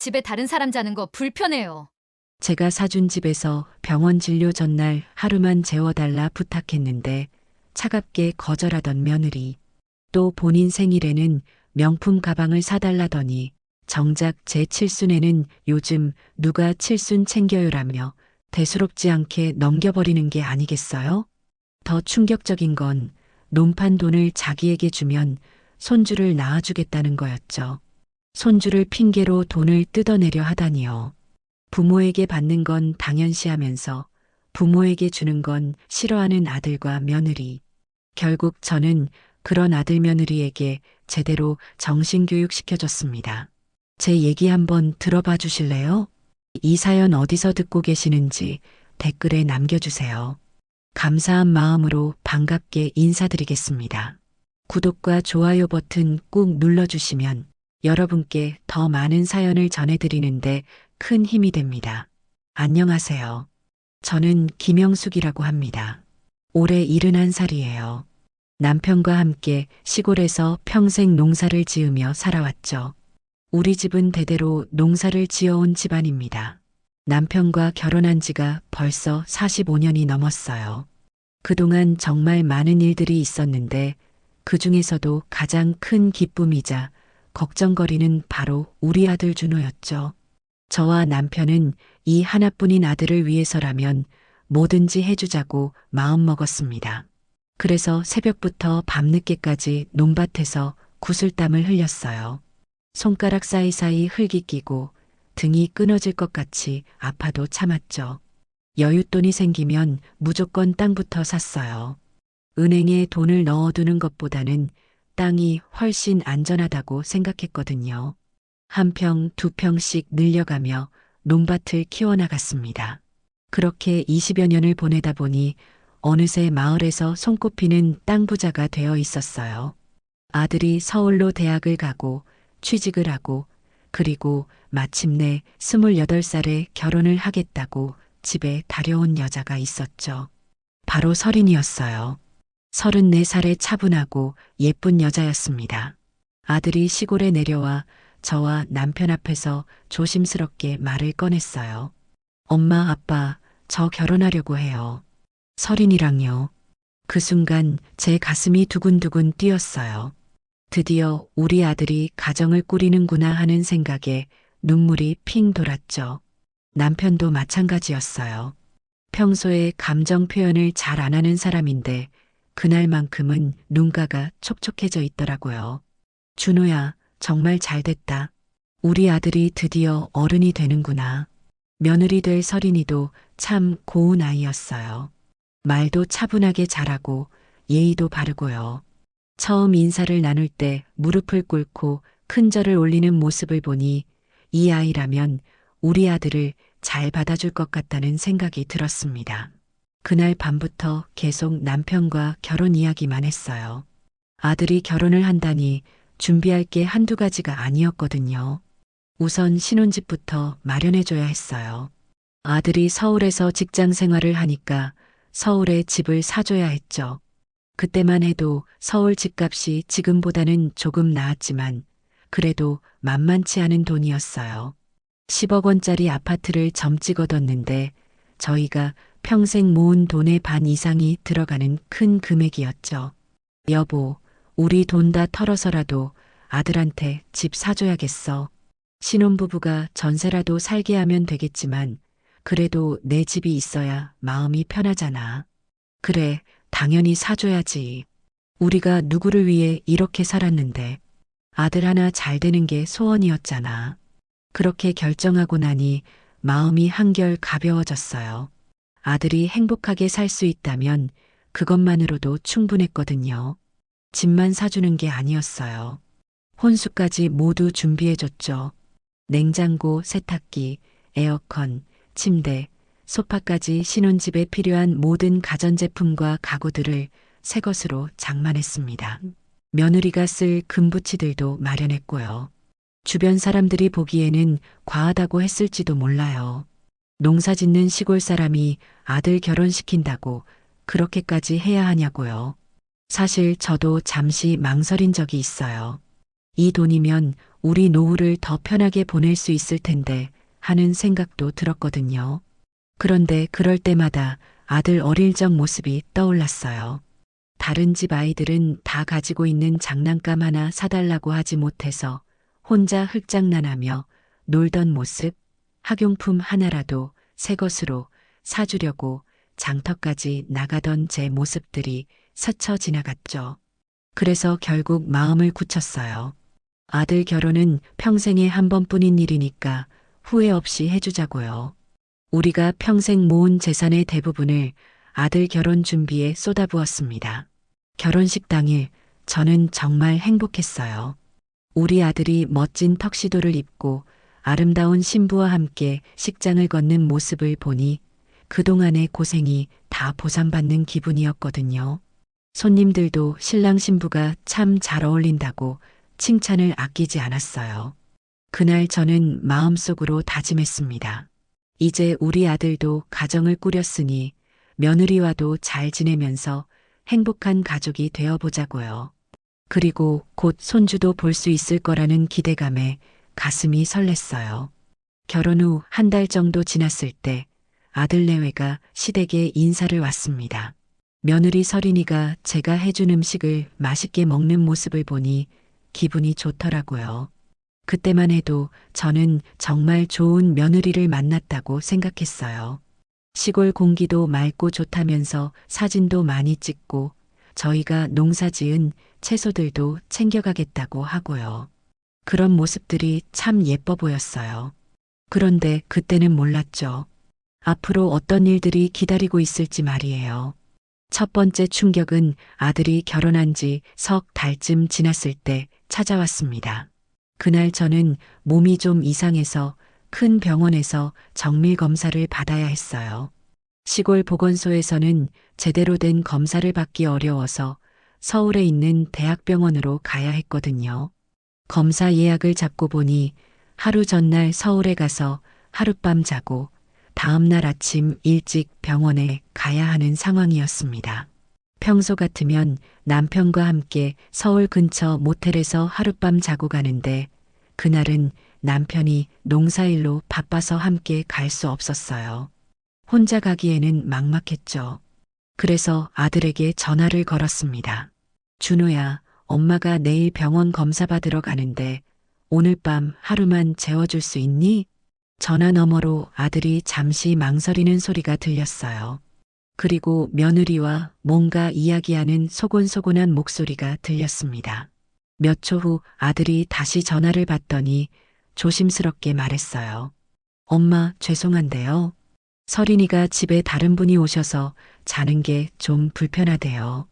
집에 다른 사람 자는 거 불편해요. 제가 사준 집에서 병원 진료 전날 하루만 재워달라 부탁했는데 차갑게 거절하던 며느리. 또 본인 생일에는 명품 가방을 사달라더니 정작 제 칠순에는 요즘 누가 칠순 챙겨요라며 대수롭지 않게 넘겨버리는 게 아니겠어요? 더 충격적인 건 논판 돈을 자기에게 주면 손주를 낳아주겠다는 거였죠. 손주를 핑계로 돈을 뜯어내려 하다니요. 부모에게 받는 건 당연시하면서 부모에게 주는 건 싫어하는 아들과 며느리. 결국 저는 그런 아들 며느리에게 제대로 정신교육 시켜줬습니다. 제 얘기 한번 들어봐 주실래요? 이 사연 어디서 듣고 계시는지 댓글에 남겨주세요. 감사한 마음으로 반갑게 인사드리겠습니다. 구독과 좋아요 버튼 꾹 눌러주시면 여러분께 더 많은 사연을 전해드리는데 큰 힘이 됩니다. 안녕하세요. 저는 김영숙이라고 합니다. 올해 71살이에요. 남편과 함께 시골에서 평생 농사를 지으며 살아왔죠. 우리 집은 대대로 농사를 지어온 집안입니다. 남편과 결혼한 지가 벌써 45년이 넘었어요. 그동안 정말 많은 일들이 있었는데 그 중에서도 가장 큰 기쁨이자 걱정거리는 바로 우리 아들 준호였죠. 저와 남편은 이 하나뿐인 아들을 위해서라면 뭐든지 해주자고 마음먹었습니다. 그래서 새벽부터 밤늦게까지 논밭에서 구슬땀을 흘렸어요. 손가락 사이사이 흙이 끼고 등이 끊어질 것 같이 아파도 참았죠. 여윳돈이 생기면 무조건 땅부터 샀어요. 은행에 돈을 넣어두는 것보다는 땅이 훨씬 안전하다고 생각했거든요. 한 평, 두 평씩 늘려가며 논밭을 키워나갔습니다. 그렇게 20여 년을 보내다 보니 어느새 마을에서 손꼽히는 땅 부자가 되어 있었어요. 아들이 서울로 대학을 가고 취직을 하고 그리고 마침내 28살에 결혼을 하겠다고 집에 달려온 여자가 있었죠. 바로 설인이었어요. 34살에 차분하고 예쁜 여자였습니다. 아들이 시골에 내려와 저와 남편 앞에서 조심스럽게 말을 꺼냈어요. 엄마, 아빠, 저 결혼하려고 해요. 설인이랑요. 그 순간 제 가슴이 두근두근 뛰었어요. 드디어 우리 아들이 가정을 꾸리는구나 하는 생각에 눈물이 핑 돌았죠. 남편도 마찬가지였어요. 평소에 감정 표현을 잘 안 하는 사람인데 그날만큼은 눈가가 촉촉해져 있더라고요. 준호야, 정말 잘 됐다. 우리 아들이 드디어 어른이 되는구나. 며느리 될 설인이도 참 고운 아이였어요. 말도 차분하게 잘하고 예의도 바르고요. 처음 인사를 나눌 때 무릎을 꿇고 큰 절을 올리는 모습을 보니 이 아이라면 우리 아들을 잘 받아줄 것 같다는 생각이 들었습니다. 그날 밤부터 계속 남편과 결혼 이야기만 했어요. 아들이 결혼을 한다니 준비할 게 한두 가지가 아니었거든요. 우선 신혼집부터 마련해줘야 했어요. 아들이 서울에서 직장 생활을 하니까 서울에 집을 사줘야 했죠. 그때만 해도 서울 집값이 지금보다는 조금 나았지만 그래도 만만치 않은 돈이었어요. 10억 원짜리 아파트를 점찍 얻었는데 저희가 평생 모은 돈의 반 이상이 들어가는 큰 금액이었죠. 여보, 우리 돈 다 털어서라도 아들한테 집 사줘야겠어. 신혼부부가 전세라도 살게 하면 되겠지만 그래도 내 집이 있어야 마음이 편하잖아. 그래, 당연히 사줘야지. 우리가 누구를 위해 이렇게 살았는데 아들 하나 잘 되는 게 소원이었잖아. 그렇게 결정하고 나니 마음이 한결 가벼워졌어요. 아들이 행복하게 살 수 있다면 그것만으로도 충분했거든요. 집만 사주는 게 아니었어요. 혼수까지 모두 준비해줬죠. 냉장고, 세탁기, 에어컨, 침대, 소파까지 신혼집에 필요한 모든 가전제품과 가구들을 새 것으로 장만했습니다. 며느리가 쓸 금부치들도 마련했고요. 주변 사람들이 보기에는 과하다고 했을지도 몰라요. 농사 짓는 시골 사람이 아들 결혼시킨다고 그렇게까지 해야 하냐고요. 사실 저도 잠시 망설인 적이 있어요. 이 돈이면 우리 노후를 더 편하게 보낼 수 있을 텐데 하는 생각도 들었거든요. 그런데 그럴 때마다 아들 어릴 적 모습이 떠올랐어요. 다른 집 아이들은 다 가지고 있는 장난감 하나 사달라고 하지 못해서 혼자 흙장난하며 놀던 모습, 학용품 하나라도 새 것으로 사주려고 장터까지 나가던 제 모습들이 스쳐 지나갔죠. 그래서 결국 마음을 굳혔어요. 아들 결혼은 평생에 한 번뿐인 일이니까 후회 없이 해주자고요. 우리가 평생 모은 재산의 대부분을 아들 결혼 준비에 쏟아부었습니다. 결혼식 당일 저는 정말 행복했어요. 우리 아들이 멋진 턱시도를 입고 아름다운 신부와 함께 식장을 걷는 모습을 보니 그동안의 고생이 다 보상받는 기분이었거든요. 손님들도 신랑 신부가 참 잘 어울린다고 칭찬을 아끼지 않았어요. 그날 저는 마음속으로 다짐했습니다. 이제 우리 아들도 가정을 꾸렸으니 며느리와도 잘 지내면서 행복한 가족이 되어보자고요. 그리고 곧 손주도 볼 수 있을 거라는 기대감에 가슴이 설렜어요. 결혼 후 한 달 정도 지났을 때 아들 내외가 시댁에 인사를 왔습니다. 며느리 서린이가 제가 해준 음식을 맛있게 먹는 모습을 보니 기분이 좋더라고요. 그때만 해도 저는 정말 좋은 며느리를 만났다고 생각했어요. 시골 공기도 맑고 좋다면서 사진도 많이 찍고 저희가 농사 지은 채소들도 챙겨가겠다고 하고요. 그런 모습들이 참 예뻐 보였어요. 그런데 그때는 몰랐죠. 앞으로 어떤 일들이 기다리고 있을지 말이에요. 첫 번째 충격은 아들이 결혼한 지 석 달쯤 지났을 때 찾아왔습니다. 그날 저는 몸이 좀 이상해서 큰 병원에서 정밀 검사를 받아야 했어요. 시골 보건소에서는 제대로 된 검사를 받기 어려워서 서울에 있는 대학병원으로 가야 했거든요. 검사 예약을 잡고 보니 하루 전날 서울에 가서 하룻밤 자고 다음날 아침 일찍 병원에 가야 하는 상황이었습니다. 평소 같으면 남편과 함께 서울 근처 모텔에서 하룻밤 자고 가는데 그날은 남편이 농사일로 바빠서 함께 갈 수 없었어요. 혼자 가기에는 막막했죠. 그래서 아들에게 전화를 걸었습니다. 준호야, 엄마가 내일 병원 검사 받으러 가는데 오늘 밤 하루만 재워줄 수 있니? 전화 너머로 아들이 잠시 망설이는 소리가 들렸어요. 그리고 며느리와 뭔가 이야기하는 소곤소곤한 목소리가 들렸습니다. 몇 초 후 아들이 다시 전화를 받더니 조심스럽게 말했어요. 엄마, 죄송한데요. 서린이가 집에 다른 분이 오셔서 자는 게 좀 불편하대요.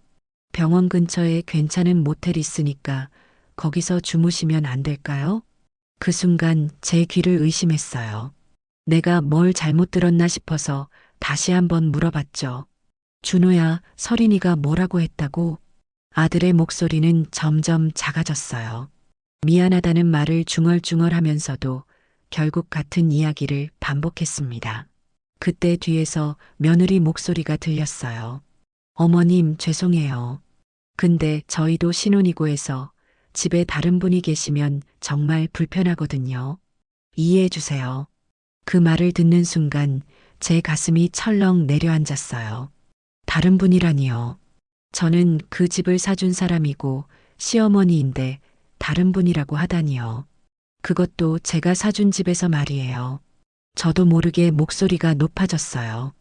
병원 근처에 괜찮은 모텔 있으니까 거기서 주무시면 안 될까요? 그 순간 제 귀를 의심했어요. 내가 뭘 잘못 들었나 싶어서 다시 한번 물어봤죠. 준호야, 서린이가 뭐라고 했다고? 아들의 목소리는 점점 작아졌어요. 미안하다는 말을 중얼중얼하면서도 결국 같은 이야기를 반복했습니다. 그때 뒤에서 며느리 목소리가 들렸어요. 어머님, 죄송해요. 근데 저희도 신혼이고 해서 집에 다른 분이 계시면 정말 불편하거든요. 이해해 주세요. 그 말을 듣는 순간 제 가슴이 철렁 내려앉았어요. 다른 분이라니요. 저는 그 집을 사준 사람이고 시어머니인데 다른 분이라고 하다니요. 그것도 제가 사준 집에서 말이에요. 저도 모르게 목소리가 높아졌어요.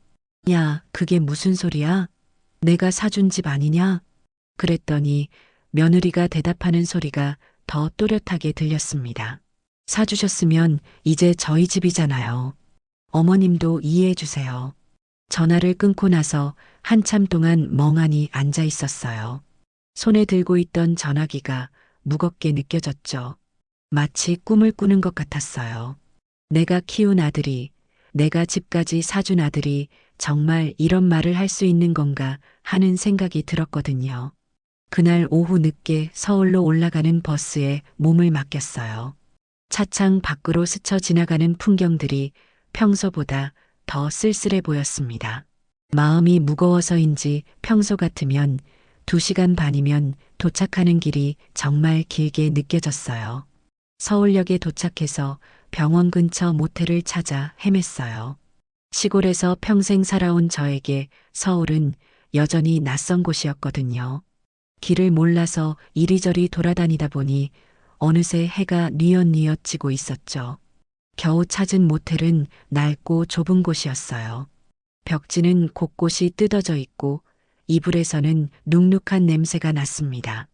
야, 그게 무슨 소리야? 내가 사준 집 아니냐? 그랬더니 며느리가 대답하는 소리가 더 또렷하게 들렸습니다. 사주셨으면 이제 저희 집이잖아요. 어머님도 이해해 주세요. 전화를 끊고 나서 한참 동안 멍하니 앉아 있었어요. 손에 들고 있던 전화기가 무겁게 느껴졌죠. 마치 꿈을 꾸는 것 같았어요. 내가 키운 아들이, 내가 집까지 사준 아들이 정말 이런 말을 할 수 있는 건가 하는 생각이 들었거든요. 그날 오후 늦게 서울로 올라가는 버스에 몸을 맡겼어요. 차창 밖으로 스쳐 지나가는 풍경들이 평소보다 더 쓸쓸해 보였습니다. 마음이 무거워서인지 평소 같으면 2시간 반이면 도착하는 길이 정말 길게 느껴졌어요. 서울역에 도착해서 병원 근처 모텔을 찾아 헤맸어요. 시골에서 평생 살아온 저에게 서울은 여전히 낯선 곳이었거든요. 길을 몰라서 이리저리 돌아다니다 보니 어느새 해가 뉘엿뉘엿 지고 있었죠. 겨우 찾은 모텔은 낡고 좁은 곳이었어요. 벽지는 곳곳이 뜯어져 있고 이불에서는 눅눅한 냄새가 났습니다.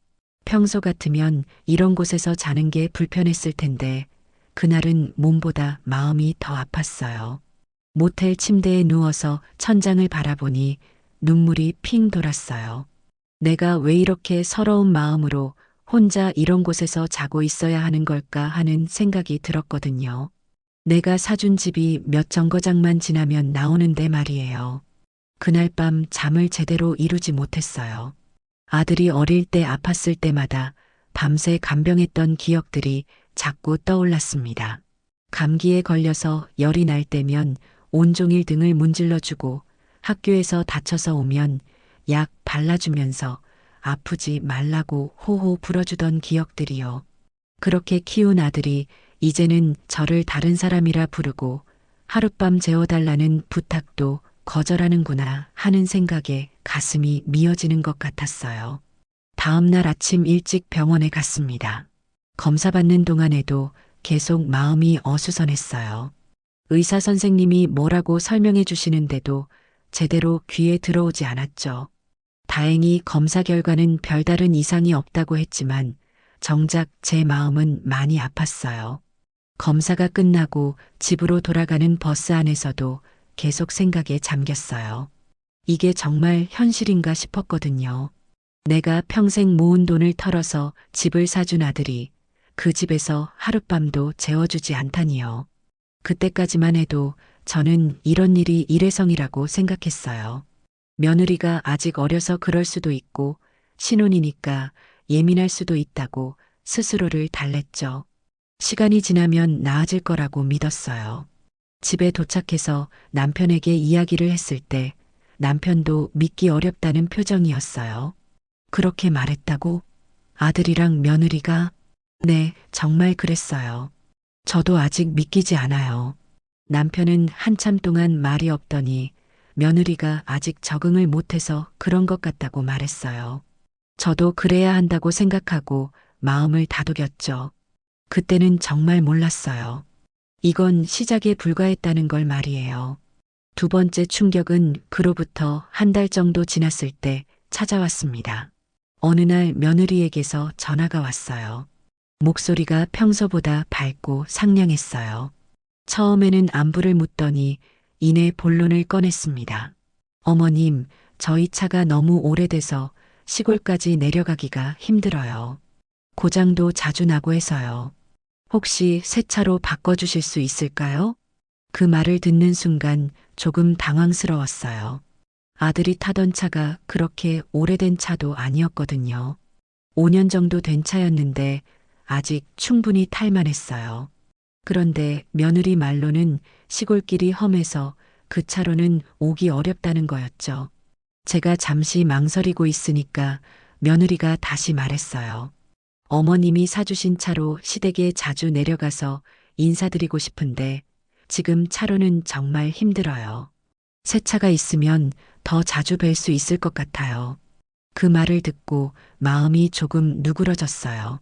평소 같으면 이런 곳에서 자는 게 불편했을 텐데 그날은 몸보다 마음이 더 아팠어요. 모텔 침대에 누워서 천장을 바라보니 눈물이 핑 돌았어요. 내가 왜 이렇게 서러운 마음으로 혼자 이런 곳에서 자고 있어야 하는 걸까 하는 생각이 들었거든요. 내가 사준 집이 몇 정거장만 지나면 나오는데 말이에요. 그날 밤 잠을 제대로 이루지 못했어요. 아들이 어릴 때 아팠을 때마다 밤새 간병했던 기억들이 자꾸 떠올랐습니다. 감기에 걸려서 열이 날 때면 온종일 등을 문질러주고 학교에서 다쳐서 오면 약 발라주면서 아프지 말라고 호호 불어주던 기억들이요. 그렇게 키운 아들이 이제는 저를 다른 사람이라 부르고 하룻밤 재워달라는 부탁도 거절하는구나 하는 생각에 가슴이 미어지는 것 같았어요. 다음 날 아침 일찍 병원에 갔습니다. 검사받는 동안에도 계속 마음이 어수선했어요. 의사 선생님이 뭐라고 설명해 주시는데도 제대로 귀에 들어오지 않았죠. 다행히 검사 결과는 별다른 이상이 없다고 했지만 정작 제 마음은 많이 아팠어요. 검사가 끝나고 집으로 돌아가는 버스 안에서도 계속 생각에 잠겼어요. 이게 정말 현실인가 싶었거든요. 내가 평생 모은 돈을 털어서 집을 사준 아들이 그 집에서 하룻밤도 재워주지 않다니요. 그때까지만 해도 저는 이런 일이 일회성이라고 생각했어요. 며느리가 아직 어려서 그럴 수도 있고 신혼이니까 예민할 수도 있다고 스스로를 달랬죠. 시간이 지나면 나아질 거라고 믿었어요. 집에 도착해서 남편에게 이야기를 했을 때 남편도 믿기 어렵다는 표정이었어요. 그렇게 말했다고? 아들이랑 며느리가? 네, 정말 그랬어요. 저도 아직 믿기지 않아요. 남편은 한참 동안 말이 없더니 며느리가 아직 적응을 못해서 그런 것 같다고 말했어요. 저도 그래야 한다고 생각하고 마음을 다독였죠. 그때는 정말 몰랐어요. 이건 시작에 불과했다는 걸 말이에요. 두 번째 충격은 그로부터 한 달 정도 지났을 때 찾아왔습니다. 어느 날 며느리에게서 전화가 왔어요. 목소리가 평소보다 밝고 상냥했어요. 처음에는 안부를 묻더니 이내 본론을 꺼냈습니다. 어머님, 저희 차가 너무 오래돼서 시골까지 내려가기가 힘들어요. 고장도 자주 나고 해서요. 혹시 새 차로 바꿔주실 수 있을까요? 그 말을 듣는 순간 조금 당황스러웠어요. 아들이 타던 차가 그렇게 오래된 차도 아니었거든요. 5년 정도 된 차였는데 아직 충분히 탈만했어요. 그런데 며느리 말로는 시골길이 험해서 그 차로는 오기 어렵다는 거였죠. 제가 잠시 망설이고 있으니까 며느리가 다시 말했어요. 어머님이 사주신 차로 시댁에 자주 내려가서 인사드리고 싶은데 지금 차로는 정말 힘들어요. 새 차가 있으면 더 자주 뵐 수 있을 것 같아요. 그 말을 듣고 마음이 조금 누그러졌어요.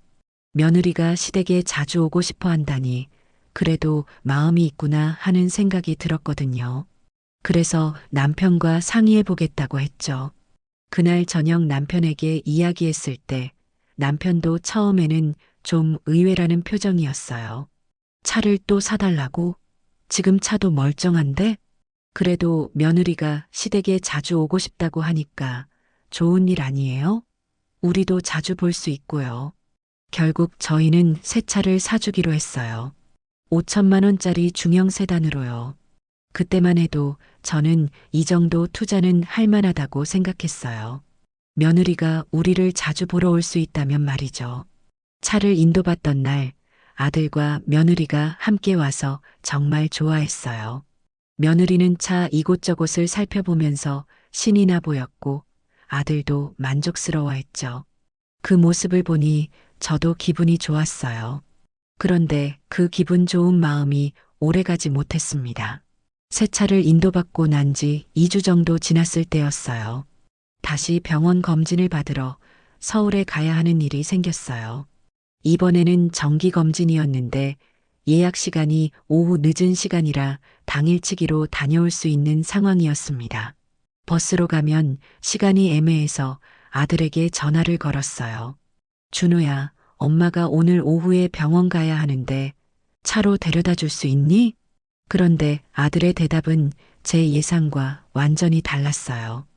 며느리가 시댁에 자주 오고 싶어 한다니 그래도 마음이 있구나 하는 생각이 들었거든요. 그래서 남편과 상의해 보겠다고 했죠. 그날 저녁 남편에게 이야기했을 때 남편도 처음에는 좀 의외라는 표정이었어요. 차를 또 사달라고? 지금 차도 멀쩡한데? 그래도 며느리가 시댁에 자주 오고 싶다고 하니까 좋은 일 아니에요? 우리도 자주 볼 수 있고요. 결국 저희는 새 차를 사주기로 했어요. 5천만 원짜리 중형 세단으로요. 그때만 해도 저는 이 정도 투자는 할 만하다고 생각했어요. 며느리가 우리를 자주 보러 올 수 있다면 말이죠. 차를 인도받던 날 아들과 며느리가 함께 와서 정말 좋아했어요. 며느리는 차 이곳저곳을 살펴보면서 신이 나 보였고 아들도 만족스러워했죠. 그 모습을 보니 저도 기분이 좋았어요. 그런데 그 기분 좋은 마음이 오래가지 못했습니다. 새 차를 인도받고 난 지 2주 정도 지났을 때였어요. 다시 병원 검진을 받으러 서울에 가야 하는 일이 생겼어요. 이번에는 정기 검진이었는데 예약 시간이 오후 늦은 시간이라 당일치기로 다녀올 수 있는 상황이었습니다. 버스로 가면 시간이 애매해서 아들에게 전화를 걸었어요. 준호야, 엄마가 오늘 오후에 병원 가야 하는데 차로 데려다 줄 수 있니? 그런데 아들의 대답은 제 예상과 완전히 달랐어요.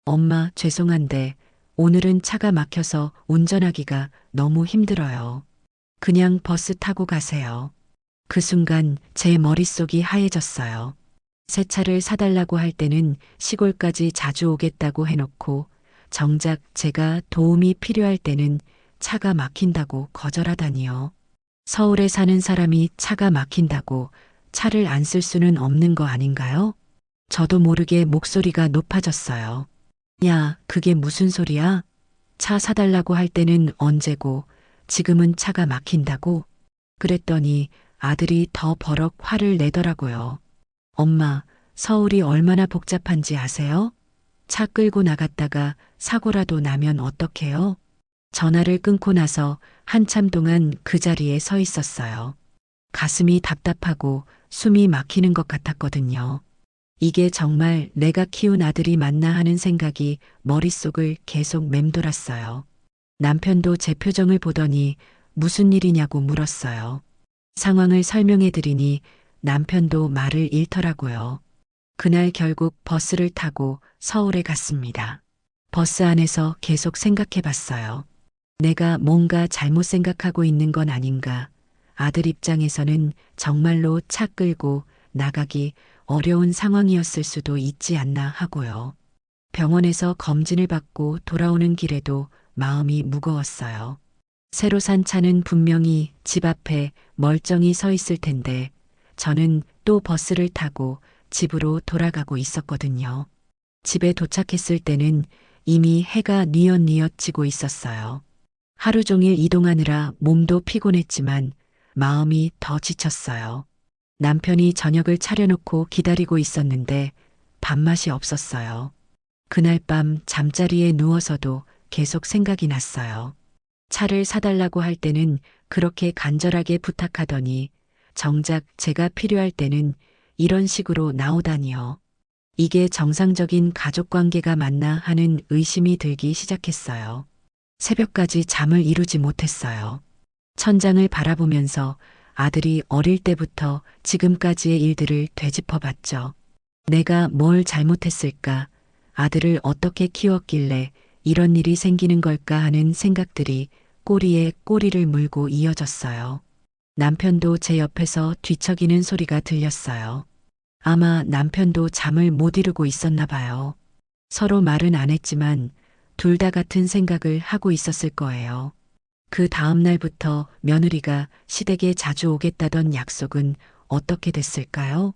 엄마, 죄송한데 오늘은 차가 막혀서 운전하기가 너무 힘들어요. 그냥 버스 타고 가세요. 그 순간 제 머릿속이 하얘졌어요. 새 차를 사달라고 할 때는 시골까지 자주 오겠다고 해놓고 정작 제가 도움이 필요할 때는 차가 막힌다고 거절하다니요. 서울에 사는 사람이 차가 막힌다고 차를 안 쓸 수는 없는 거 아닌가요? 저도 모르게 목소리가 높아졌어요. 야, 그게 무슨 소리야? 차 사달라고 할 때는 언제고 지금은 차가 막힌다고? 그랬더니 아들이 더 버럭 화를 내더라고요. 엄마, 서울이 얼마나 복잡한지 아세요? 차 끌고 나갔다가 사고라도 나면 어떡해요? 전화를 끊고 나서 한참 동안 그 자리에 서 있었어요. 가슴이 답답하고 숨이 막히는 것 같았거든요. 이게 정말 내가 키운 아들이 맞나 하는 생각이 머릿속을 계속 맴돌았어요. 남편도 제 표정을 보더니 무슨 일이냐고 물었어요. 상황을 설명해 드리니 남편도 말을 잃더라고요. 그날 결국 버스를 타고 서울에 갔습니다. 버스 안에서 계속 생각해 봤어요. 내가 뭔가 잘못 생각하고 있는 건 아닌가. 아들 입장에서는 정말로 차 끌고 나가기 어려운 상황이었을 수도 있지 않나 하고요. 병원에서 검진을 받고 돌아오는 길에도 마음이 무거웠어요. 새로 산 차는 분명히 집 앞에 멀쩡히 서 있을 텐데 저는 또 버스를 타고 집으로 돌아가고 있었거든요. 집에 도착했을 때는 이미 해가 뉘엿뉘엿 지고 있었어요. 하루 종일 이동하느라 몸도 피곤했지만 마음이 더 지쳤어요. 남편이 저녁을 차려놓고 기다리고 있었는데 밥맛이 없었어요. 그날 밤 잠자리에 누워서도 계속 생각이 났어요. 차를 사달라고 할 때는 그렇게 간절하게 부탁하더니 정작 제가 필요할 때는 이런 식으로 나오다니요. 이게 정상적인 가족 관계가 맞나 하는 의심이 들기 시작했어요. 새벽까지 잠을 이루지 못했어요. 천장을 바라보면서 아들이 어릴 때부터 지금까지의 일들을 되짚어 봤죠. 내가 뭘 잘못했을까? 아들을 어떻게 키웠길래 이런 일이 생기는 걸까 하는 생각들이 꼬리에 꼬리를 물고 이어졌어요. 남편도 제 옆에서 뒤척이는 소리가 들렸어요. 아마 남편도 잠을 못 이루고 있었나 봐요. 서로 말은 안 했지만 둘 다 같은 생각을 하고 있었을 거예요. 그 다음 날부터 며느리가 시댁에 자주 오겠다던 약속은 어떻게 됐을까요?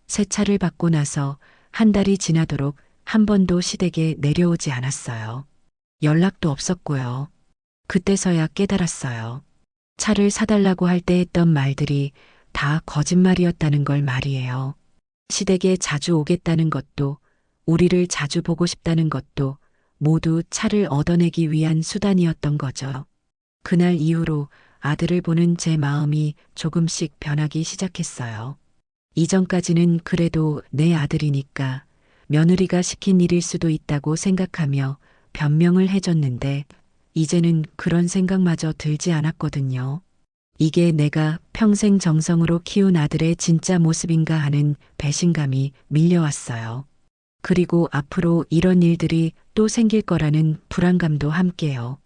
새 차를 받고 나서 한 달이 지나도록 한 번도 시댁에 내려오지 않았어요. 연락도 없었고요. 그때서야 깨달았어요. 차를 사달라고 할 때 했던 말들이 다 거짓말이었다는 걸 말이에요. 시댁에 자주 오겠다는 것도 우리를 자주 보고 싶다는 것도 모두 차를 얻어내기 위한 수단이었던 거죠. 그날 이후로 아들을 보는 제 마음이 조금씩 변하기 시작했어요. 이전까지는 그래도 내 아들이니까 며느리가 시킨 일일 수도 있다고 생각하며 변명을 해줬는데 이제는 그런 생각마저 들지 않았거든요. 이게 내가 평생 정성으로 키운 아들의 진짜 모습인가 하는 배신감이 밀려왔어요. 그리고 앞으로 이런 일들이 또 생길 거라는 불안감도 함께요.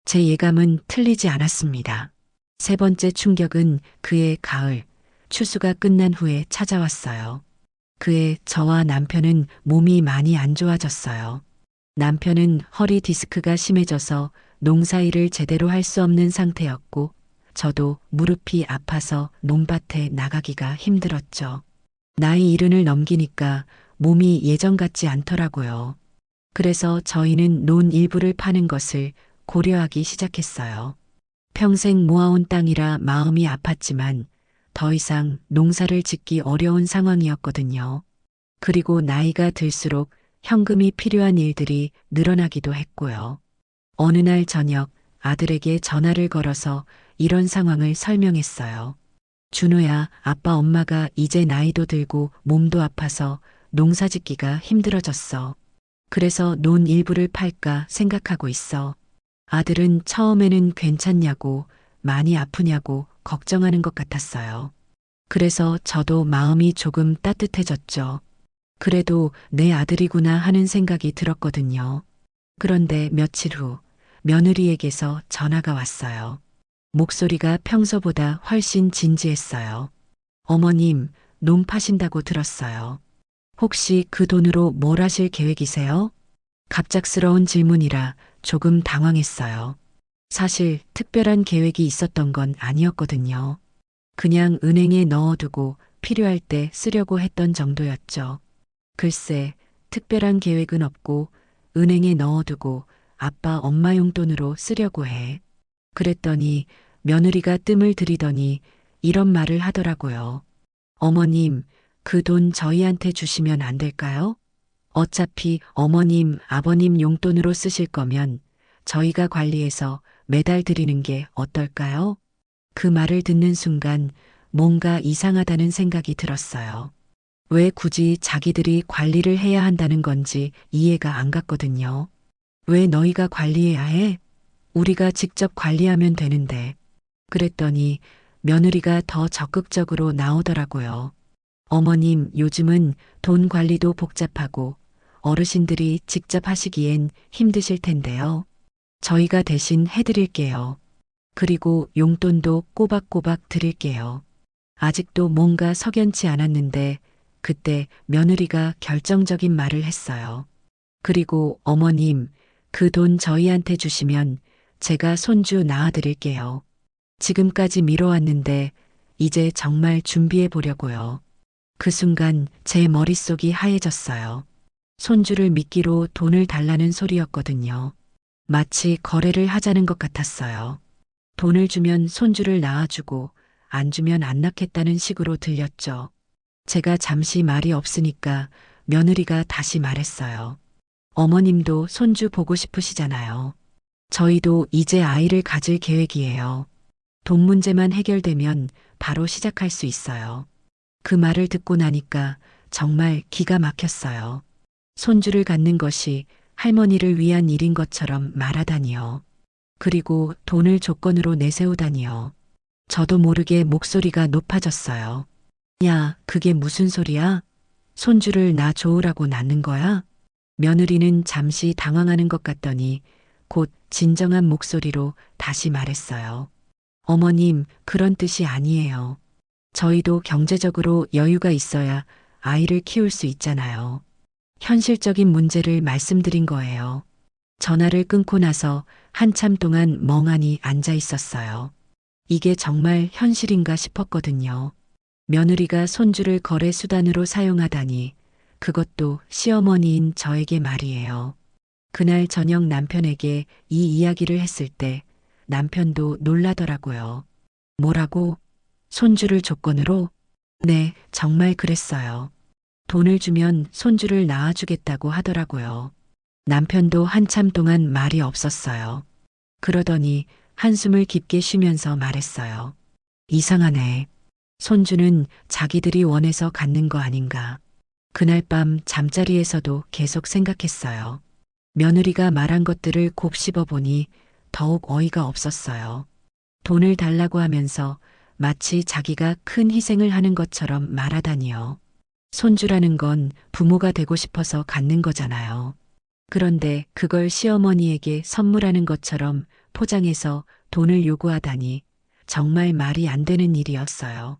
제 예감은 틀리지 않았습니다. 세 번째 충격은 그해 가을, 추수가 끝난 후에 찾아왔어요. 그해 저와 남편은 몸이 많이 안 좋아졌어요. 남편은 허리 디스크가 심해져서 농사일을 제대로 할 수 없는 상태였고, 저도 무릎이 아파서 논밭에 나가기가 힘들었죠. 나이 70을 넘기니까 몸이 예전 같지 않더라고요. 그래서 저희는 논 일부를 파는 것을 고려하기 시작했어요. 평생 모아온 땅이라 마음이 아팠지만 더 이상 농사를 짓기 어려운 상황이었거든요. 그리고 나이가 들수록 현금이 필요한 일들이 늘어나기도 했고요. 어느 날 저녁 아들에게 전화를 걸어서 이런 상황을 설명했어요. 준호야, 아빠 엄마가 이제 나이도 들고 몸도 아파서 농사 짓기가 힘들어졌어. 그래서 논 일부를 팔까 생각하고 있어. 아들은 처음에는 괜찮냐고, 많이 아프냐고 걱정하는 것 같았어요. 그래서 저도 마음이 조금 따뜻해졌죠. 그래도 내 아들이구나 하는 생각이 들었거든요. 그런데 며칠 후 며느리에게서 전화가 왔어요. 목소리가 평소보다 훨씬 진지했어요. 어머님, 논 파신다고 들었어요. 혹시 그 돈으로 뭘 하실 계획이세요? 갑작스러운 질문이라 조금 당황했어요. 사실 특별한 계획이 있었던 건 아니었거든요. 그냥 은행에 넣어두고 필요할 때 쓰려고 했던 정도였죠. 글쎄, 특별한 계획은 없고 은행에 넣어두고 아빠 엄마 용돈으로 쓰려고 해. 그랬더니 며느리가 뜸을 들이더니 이런 말을 하더라고요. 어머님, 그 돈 저희한테 주시면 안 될까요? 어차피 어머님, 아버님 용돈으로 쓰실 거면 저희가 관리해서 매달 드리는 게 어떨까요? 그 말을 듣는 순간 뭔가 이상하다는 생각이 들었어요. 왜 굳이 자기들이 관리를 해야 한다는 건지 이해가 안 갔거든요. 왜 너희가 관리해야 해? 우리가 직접 관리하면 되는데. 그랬더니 며느리가 더 적극적으로 나오더라고요. 어머님, 요즘은 돈 관리도 복잡하고 어르신들이 직접 하시기엔 힘드실 텐데요. 저희가 대신 해드릴게요. 그리고 용돈도 꼬박꼬박 드릴게요. 아직도 뭔가 석연치 않았는데 그때 며느리가 결정적인 말을 했어요. 그리고 어머님, 그 돈 저희한테 주시면 제가 손주 낳아드릴게요. 지금까지 미뤄왔는데 이제 정말 준비해 보려고요. 그 순간 제 머릿속이 하얘졌어요. 손주를 미끼로 돈을 달라는 소리였거든요. 마치 거래를 하자는 것 같았어요. 돈을 주면 손주를 낳아주고 안 주면 안 낳겠다는 식으로 들렸죠. 제가 잠시 말이 없으니까 며느리가 다시 말했어요. 어머님도 손주 보고 싶으시잖아요. 저희도 이제 아이를 가질 계획이에요. 돈 문제만 해결되면 바로 시작할 수 있어요. 그 말을 듣고 나니까 정말 기가 막혔어요. 손주를 갖는 것이 할머니를 위한 일인 것처럼 말하다니요. 그리고 돈을 조건으로 내세우다니요. 저도 모르게 목소리가 높아졌어요. 야, 그게 무슨 소리야? 손주를 나 좋으라고 낳는 거야? 며느리는 잠시 당황하는 것 같더니 곧 진정한 목소리로 다시 말했어요. 어머님, 그런 뜻이 아니에요. 저희도 경제적으로 여유가 있어야 아이를 키울 수 있잖아요. 현실적인 문제를 말씀드린 거예요. 전화를 끊고 나서 한참 동안 멍하니 앉아 있었어요. 이게 정말 현실인가 싶었거든요. 며느리가 손주를 거래 수단으로 사용하다니 그것도 시어머니인 저에게 말이에요. 그날 저녁 남편에게 이 이야기를 했을 때 남편도 놀라더라고요. 뭐라고? 손주를 조건으로? 네, 정말 그랬어요. 돈을 주면 손주를 낳아주겠다고 하더라고요. 남편도 한참 동안 말이 없었어요. 그러더니 한숨을 깊게 쉬면서 말했어요. 이상하네. 손주는 자기들이 원해서 갖는 거 아닌가. 그날 밤 잠자리에서도 계속 생각했어요. 며느리가 말한 것들을 곱씹어 보니 더욱 어이가 없었어요. 돈을 달라고 하면서 마치 자기가 큰 희생을 하는 것처럼 말하다니요. 손주라는 건 부모가 되고 싶어서 갖는 거잖아요. 그런데 그걸 시어머니에게 선물하는 것처럼 포장해서 돈을 요구하다니 정말 말이 안 되는 일이었어요.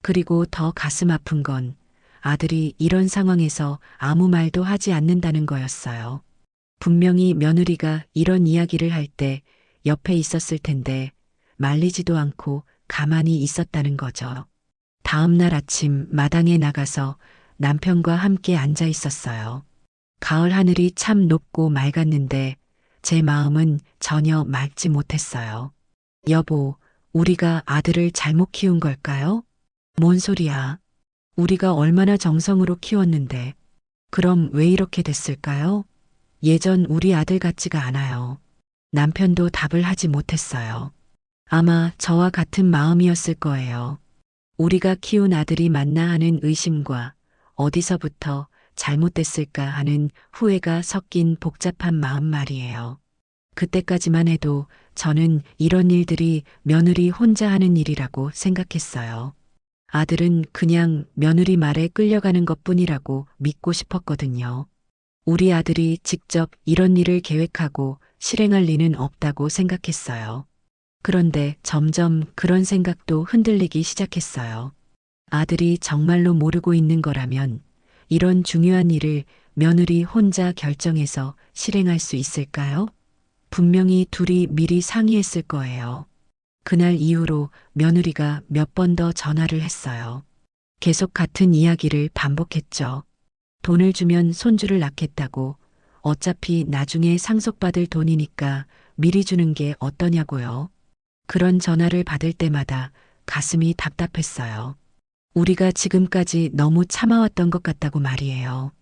그리고 더 가슴 아픈 건 아들이 이런 상황에서 아무 말도 하지 않는다는 거였어요. 분명히 며느리가 이런 이야기를 할 때 옆에 있었을 텐데 말리지도 않고 가만히 있었다는 거죠. 다음 날 아침 마당에 나가서 남편과 함께 앉아 있었어요. 가을 하늘이 참 높고 맑았는데 제 마음은 전혀 맑지 못했어요. 여보, 우리가 아들을 잘못 키운 걸까요? 뭔 소리야? 우리가 얼마나 정성으로 키웠는데. 그럼 왜 이렇게 됐을까요? 예전 우리 아들 같지가 않아요. 남편도 답을 하지 못했어요. 아마 저와 같은 마음이었을 거예요. 우리가 키운 아들이 맞나 하는 의심과 어디서부터 잘못됐을까 하는 후회가 섞인 복잡한 마음 말이에요. 그때까지만 해도 저는 이런 일들이 며느리 혼자 하는 일이라고 생각했어요. 아들은 그냥 며느리 말에 끌려가는 것뿐이라고 믿고 싶었거든요. 우리 아들이 직접 이런 일을 계획하고 실행할 리는 없다고 생각했어요. 그런데 점점 그런 생각도 흔들리기 시작했어요. 아들이 정말로 모르고 있는 거라면 이런 중요한 일을 며느리 혼자 결정해서 실행할 수 있을까요? 분명히 둘이 미리 상의했을 거예요. 그날 이후로 며느리가 몇 번 더 전화를 했어요. 계속 같은 이야기를 반복했죠. 돈을 주면 손주를 낳겠다고. 어차피 나중에 상속받을 돈이니까 미리 주는 게 어떠냐고요. 그런 전화를 받을 때마다 가슴이 답답했어요. 우리가 지금까지 너무 참아왔던 것 같다고 말이에요.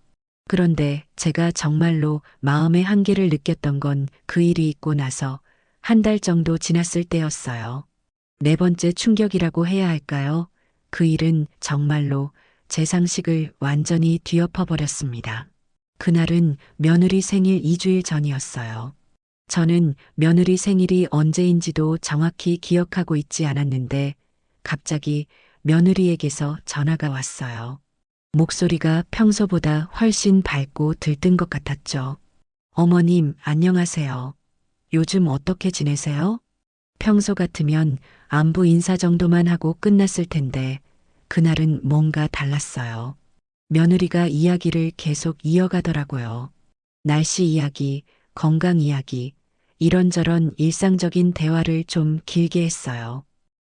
그런데 제가 정말로 마음의 한계를 느꼈던 건 그 일이 있고 나서 한 달 정도 지났을 때였어요. 네 번째 충격이라고 해야 할까요? 그 일은 정말로 제 상식을 완전히 뒤엎어 버렸습니다. 그날은 며느리 생일 2주일 전이었어요. 저는 며느리 생일이 언제인지도 정확히 기억하고 있지 않았는데 갑자기 며느리에게서 전화가 왔어요. 목소리가 평소보다 훨씬 밝고 들뜬 것 같았죠. 어머님, 안녕하세요. 요즘 어떻게 지내세요? 평소 같으면 안부 인사 정도만 하고 끝났을 텐데 그날은 뭔가 달랐어요. 며느리가 이야기를 계속 이어가더라고요. 날씨 이야기, 건강 이야기, 이런저런 일상적인 대화를 좀 길게 했어요.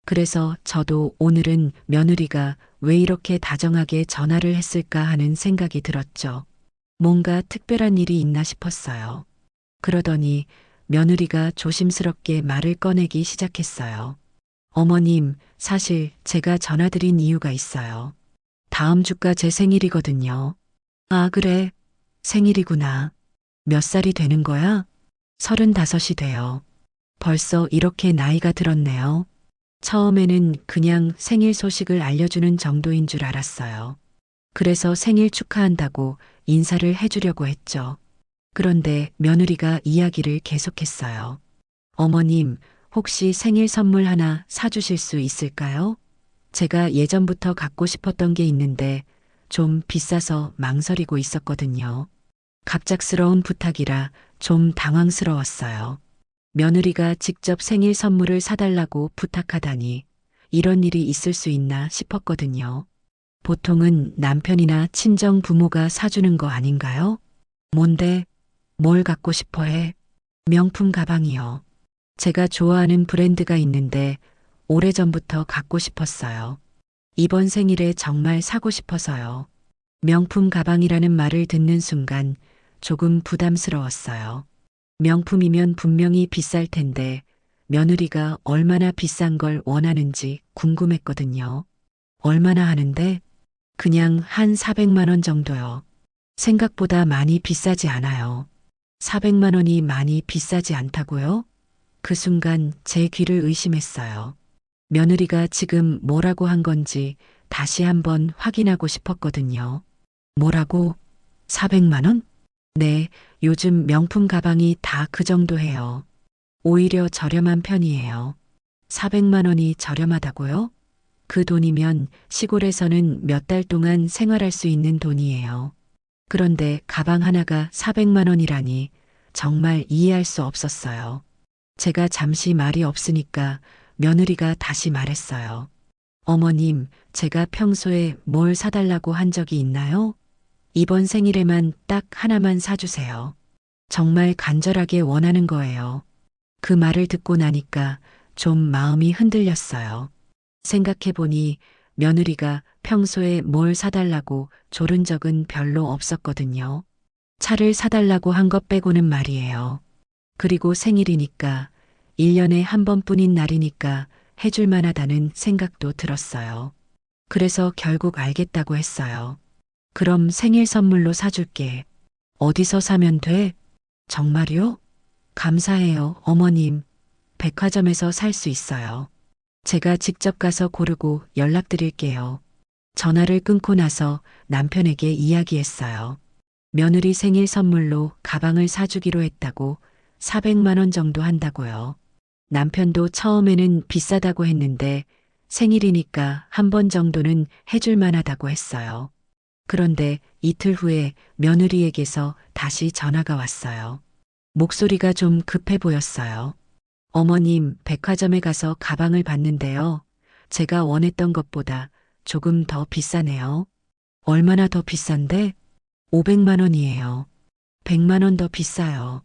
그래서 저도 오늘은 며느리가 왜 이렇게 다정하게 전화를 했을까 하는 생각이 들었죠. 뭔가 특별한 일이 있나 싶었어요. 그러더니 며느리가 조심스럽게 말을 꺼내기 시작했어요. 어머님, 사실 제가 전화드린 이유가 있어요. 다음 주가 제 생일이거든요. 아, 그래. 생일이구나. 몇 살이 되는 거야? 35이 돼요. 벌써 이렇게 나이가 들었네요. 처음에는 그냥 생일 소식을 알려주는 정도인 줄 알았어요. 그래서 생일 축하한다고 인사를 해주려고 했죠. 그런데 며느리가 이야기를 계속했어요. 어머님, 혹시 생일 선물 하나 사주실 수 있을까요? 제가 예전부터 갖고 싶었던 게 있는데 좀 비싸서 망설이고 있었거든요. 갑작스러운 부탁이라 좀 당황스러웠어요. 며느리가 직접 생일 선물을 사달라고 부탁하다니 이런 일이 있을 수 있나 싶었거든요. 보통은 남편이나 친정 부모가 사주는 거 아닌가요? 뭔데? 뭘 갖고 싶어 해? 명품 가방이요. 제가 좋아하는 브랜드가 있는데 오래전부터 갖고 싶었어요. 이번 생일에 정말 사고 싶어서요. 명품 가방이라는 말을 듣는 순간 조금 부담스러웠어요. 명품이면 분명히 비쌀 텐데 며느리가 얼마나 비싼 걸 원하는지 궁금했거든요. 얼마나 하는데? 그냥 한 400만 원 정도요. 생각보다 많이 비싸지 않아요. 400만 원이 많이 비싸지 않다고요? 그 순간 제 귀를 의심했어요. 며느리가 지금 뭐라고 한 건지 다시 한번 확인하고 싶었거든요. 뭐라고? 400만 원? 네, 요즘 명품 가방이 다 그 정도 해요. 오히려 저렴한 편이에요. 400만 원이 저렴하다고요? 그 돈이면 시골에서는 몇 달 동안 생활할 수 있는 돈이에요. 그런데 가방 하나가 400만 원이라니 정말 이해할 수 없었어요. 제가 잠시 말이 없으니까 며느리가 다시 말했어요. 어머님, 제가 평소에 뭘 사달라고 한 적이 있나요? 이번 생일에만 딱 하나만 사주세요. 정말 간절하게 원하는 거예요. 그 말을 듣고 나니까 좀 마음이 흔들렸어요. 생각해보니 며느리가 평소에 뭘 사달라고 조른 적은 별로 없었거든요. 차를 사달라고 한 것 빼고는 말이에요. 그리고 생일이니까 1년에 한 번뿐인 날이니까 해줄 만하다는 생각도 들었어요. 그래서 결국 알겠다고 했어요. 그럼 생일 선물로 사줄게. 어디서 사면 돼? 정말요? 감사해요, 어머님. 백화점에서 살 수 있어요. 제가 직접 가서 고르고 연락드릴게요. 전화를 끊고 나서 남편에게 이야기했어요. 며느리 생일 선물로 가방을 사주기로 했다고 400만 원 정도 한다고요. 남편도 처음에는 비싸다고 했는데 생일이니까 한 번 정도는 해줄 만하다고 했어요. 그런데 이틀 후에 며느리에게서 다시 전화가 왔어요. 목소리가 좀 급해 보였어요. 어머님, 백화점에 가서 가방을 봤는데요. 제가 원했던 것보다 조금 더 비싸네요. 얼마나 더 비싼데? 500만 원이에요. 100만 원 더 비싸요.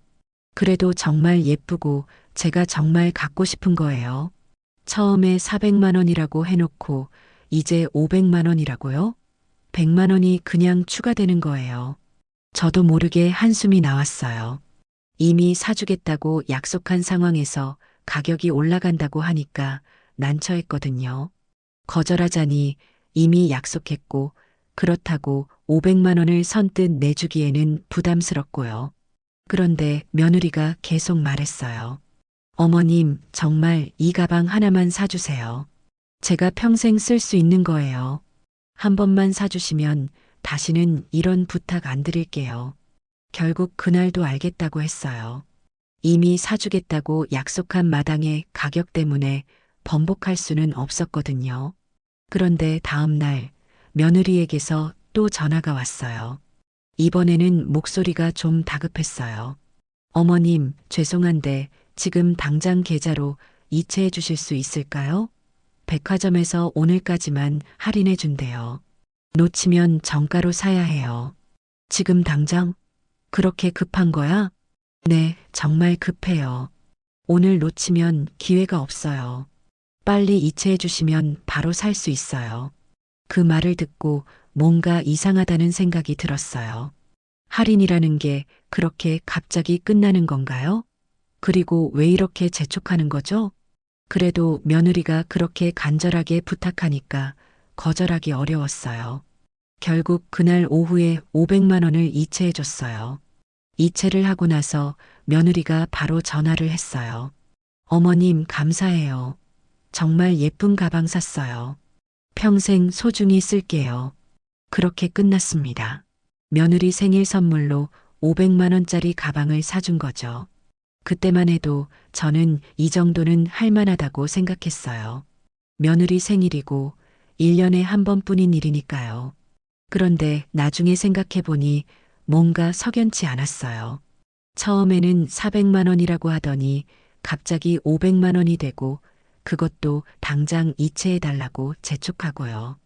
그래도 정말 예쁘고 제가 정말 갖고 싶은 거예요. 처음에 400만 원이라고 해놓고 이제 500만 원이라고요? 100만 원이 그냥 추가되는 거예요. 저도 모르게 한숨이 나왔어요. 이미 사주겠다고 약속한 상황에서 가격이 올라간다고 하니까 난처했거든요. 거절하자니 이미 약속했고 그렇다고 500만 원을 선뜻 내주기에는 부담스럽고요. 그런데 며느리가 계속 말했어요. 어머님, 정말 이 가방 하나만 사주세요. 제가 평생 쓸 수 있는 거예요. 한 번만 사주시면 다시는 이런 부탁 안 드릴게요. 결국 그날도 알겠다고 했어요. 이미 사주겠다고 약속한 마당의 가격 때문에 번복할 수는 없었거든요. 그런데 다음 날 며느리에게서 또 전화가 왔어요. 이번에는 목소리가 좀 다급했어요. 어머님, 죄송한데 지금 당장 계좌로 이체해 주실 수 있을까요? 백화점에서 오늘까지만 할인해 준대요. 놓치면 정가로 사야 해요. 지금 당장? 그렇게 급한 거야? 네, 정말 급해요. 오늘 놓치면 기회가 없어요. 빨리 이체해 주시면 바로 살 수 있어요. 그 말을 듣고 뭔가 이상하다는 생각이 들었어요. 할인이라는 게 그렇게 갑자기 끝나는 건가요? 그리고 왜 이렇게 재촉하는 거죠? 그래도 며느리가 그렇게 간절하게 부탁하니까 거절하기 어려웠어요. 결국 그날 오후에 500만 원을 이체해 줬어요. 이체를 하고 나서 며느리가 바로 전화를 했어요. 어머님, 감사해요. 정말 예쁜 가방 샀어요. 평생 소중히 쓸게요. 그렇게 끝났습니다. 며느리 생일 선물로 500만 원짜리 가방을 사준 거죠. 그때만 해도 저는 이 정도는 할 만하다고 생각했어요. 며느리 생일이고 1년에 한 번뿐인 일이니까요. 그런데 나중에 생각해보니 뭔가 석연치 않았어요. 처음에는 400만 원이라고 하더니 갑자기 500만 원이 되고 그것도 당장 이체해달라고 재촉하고요.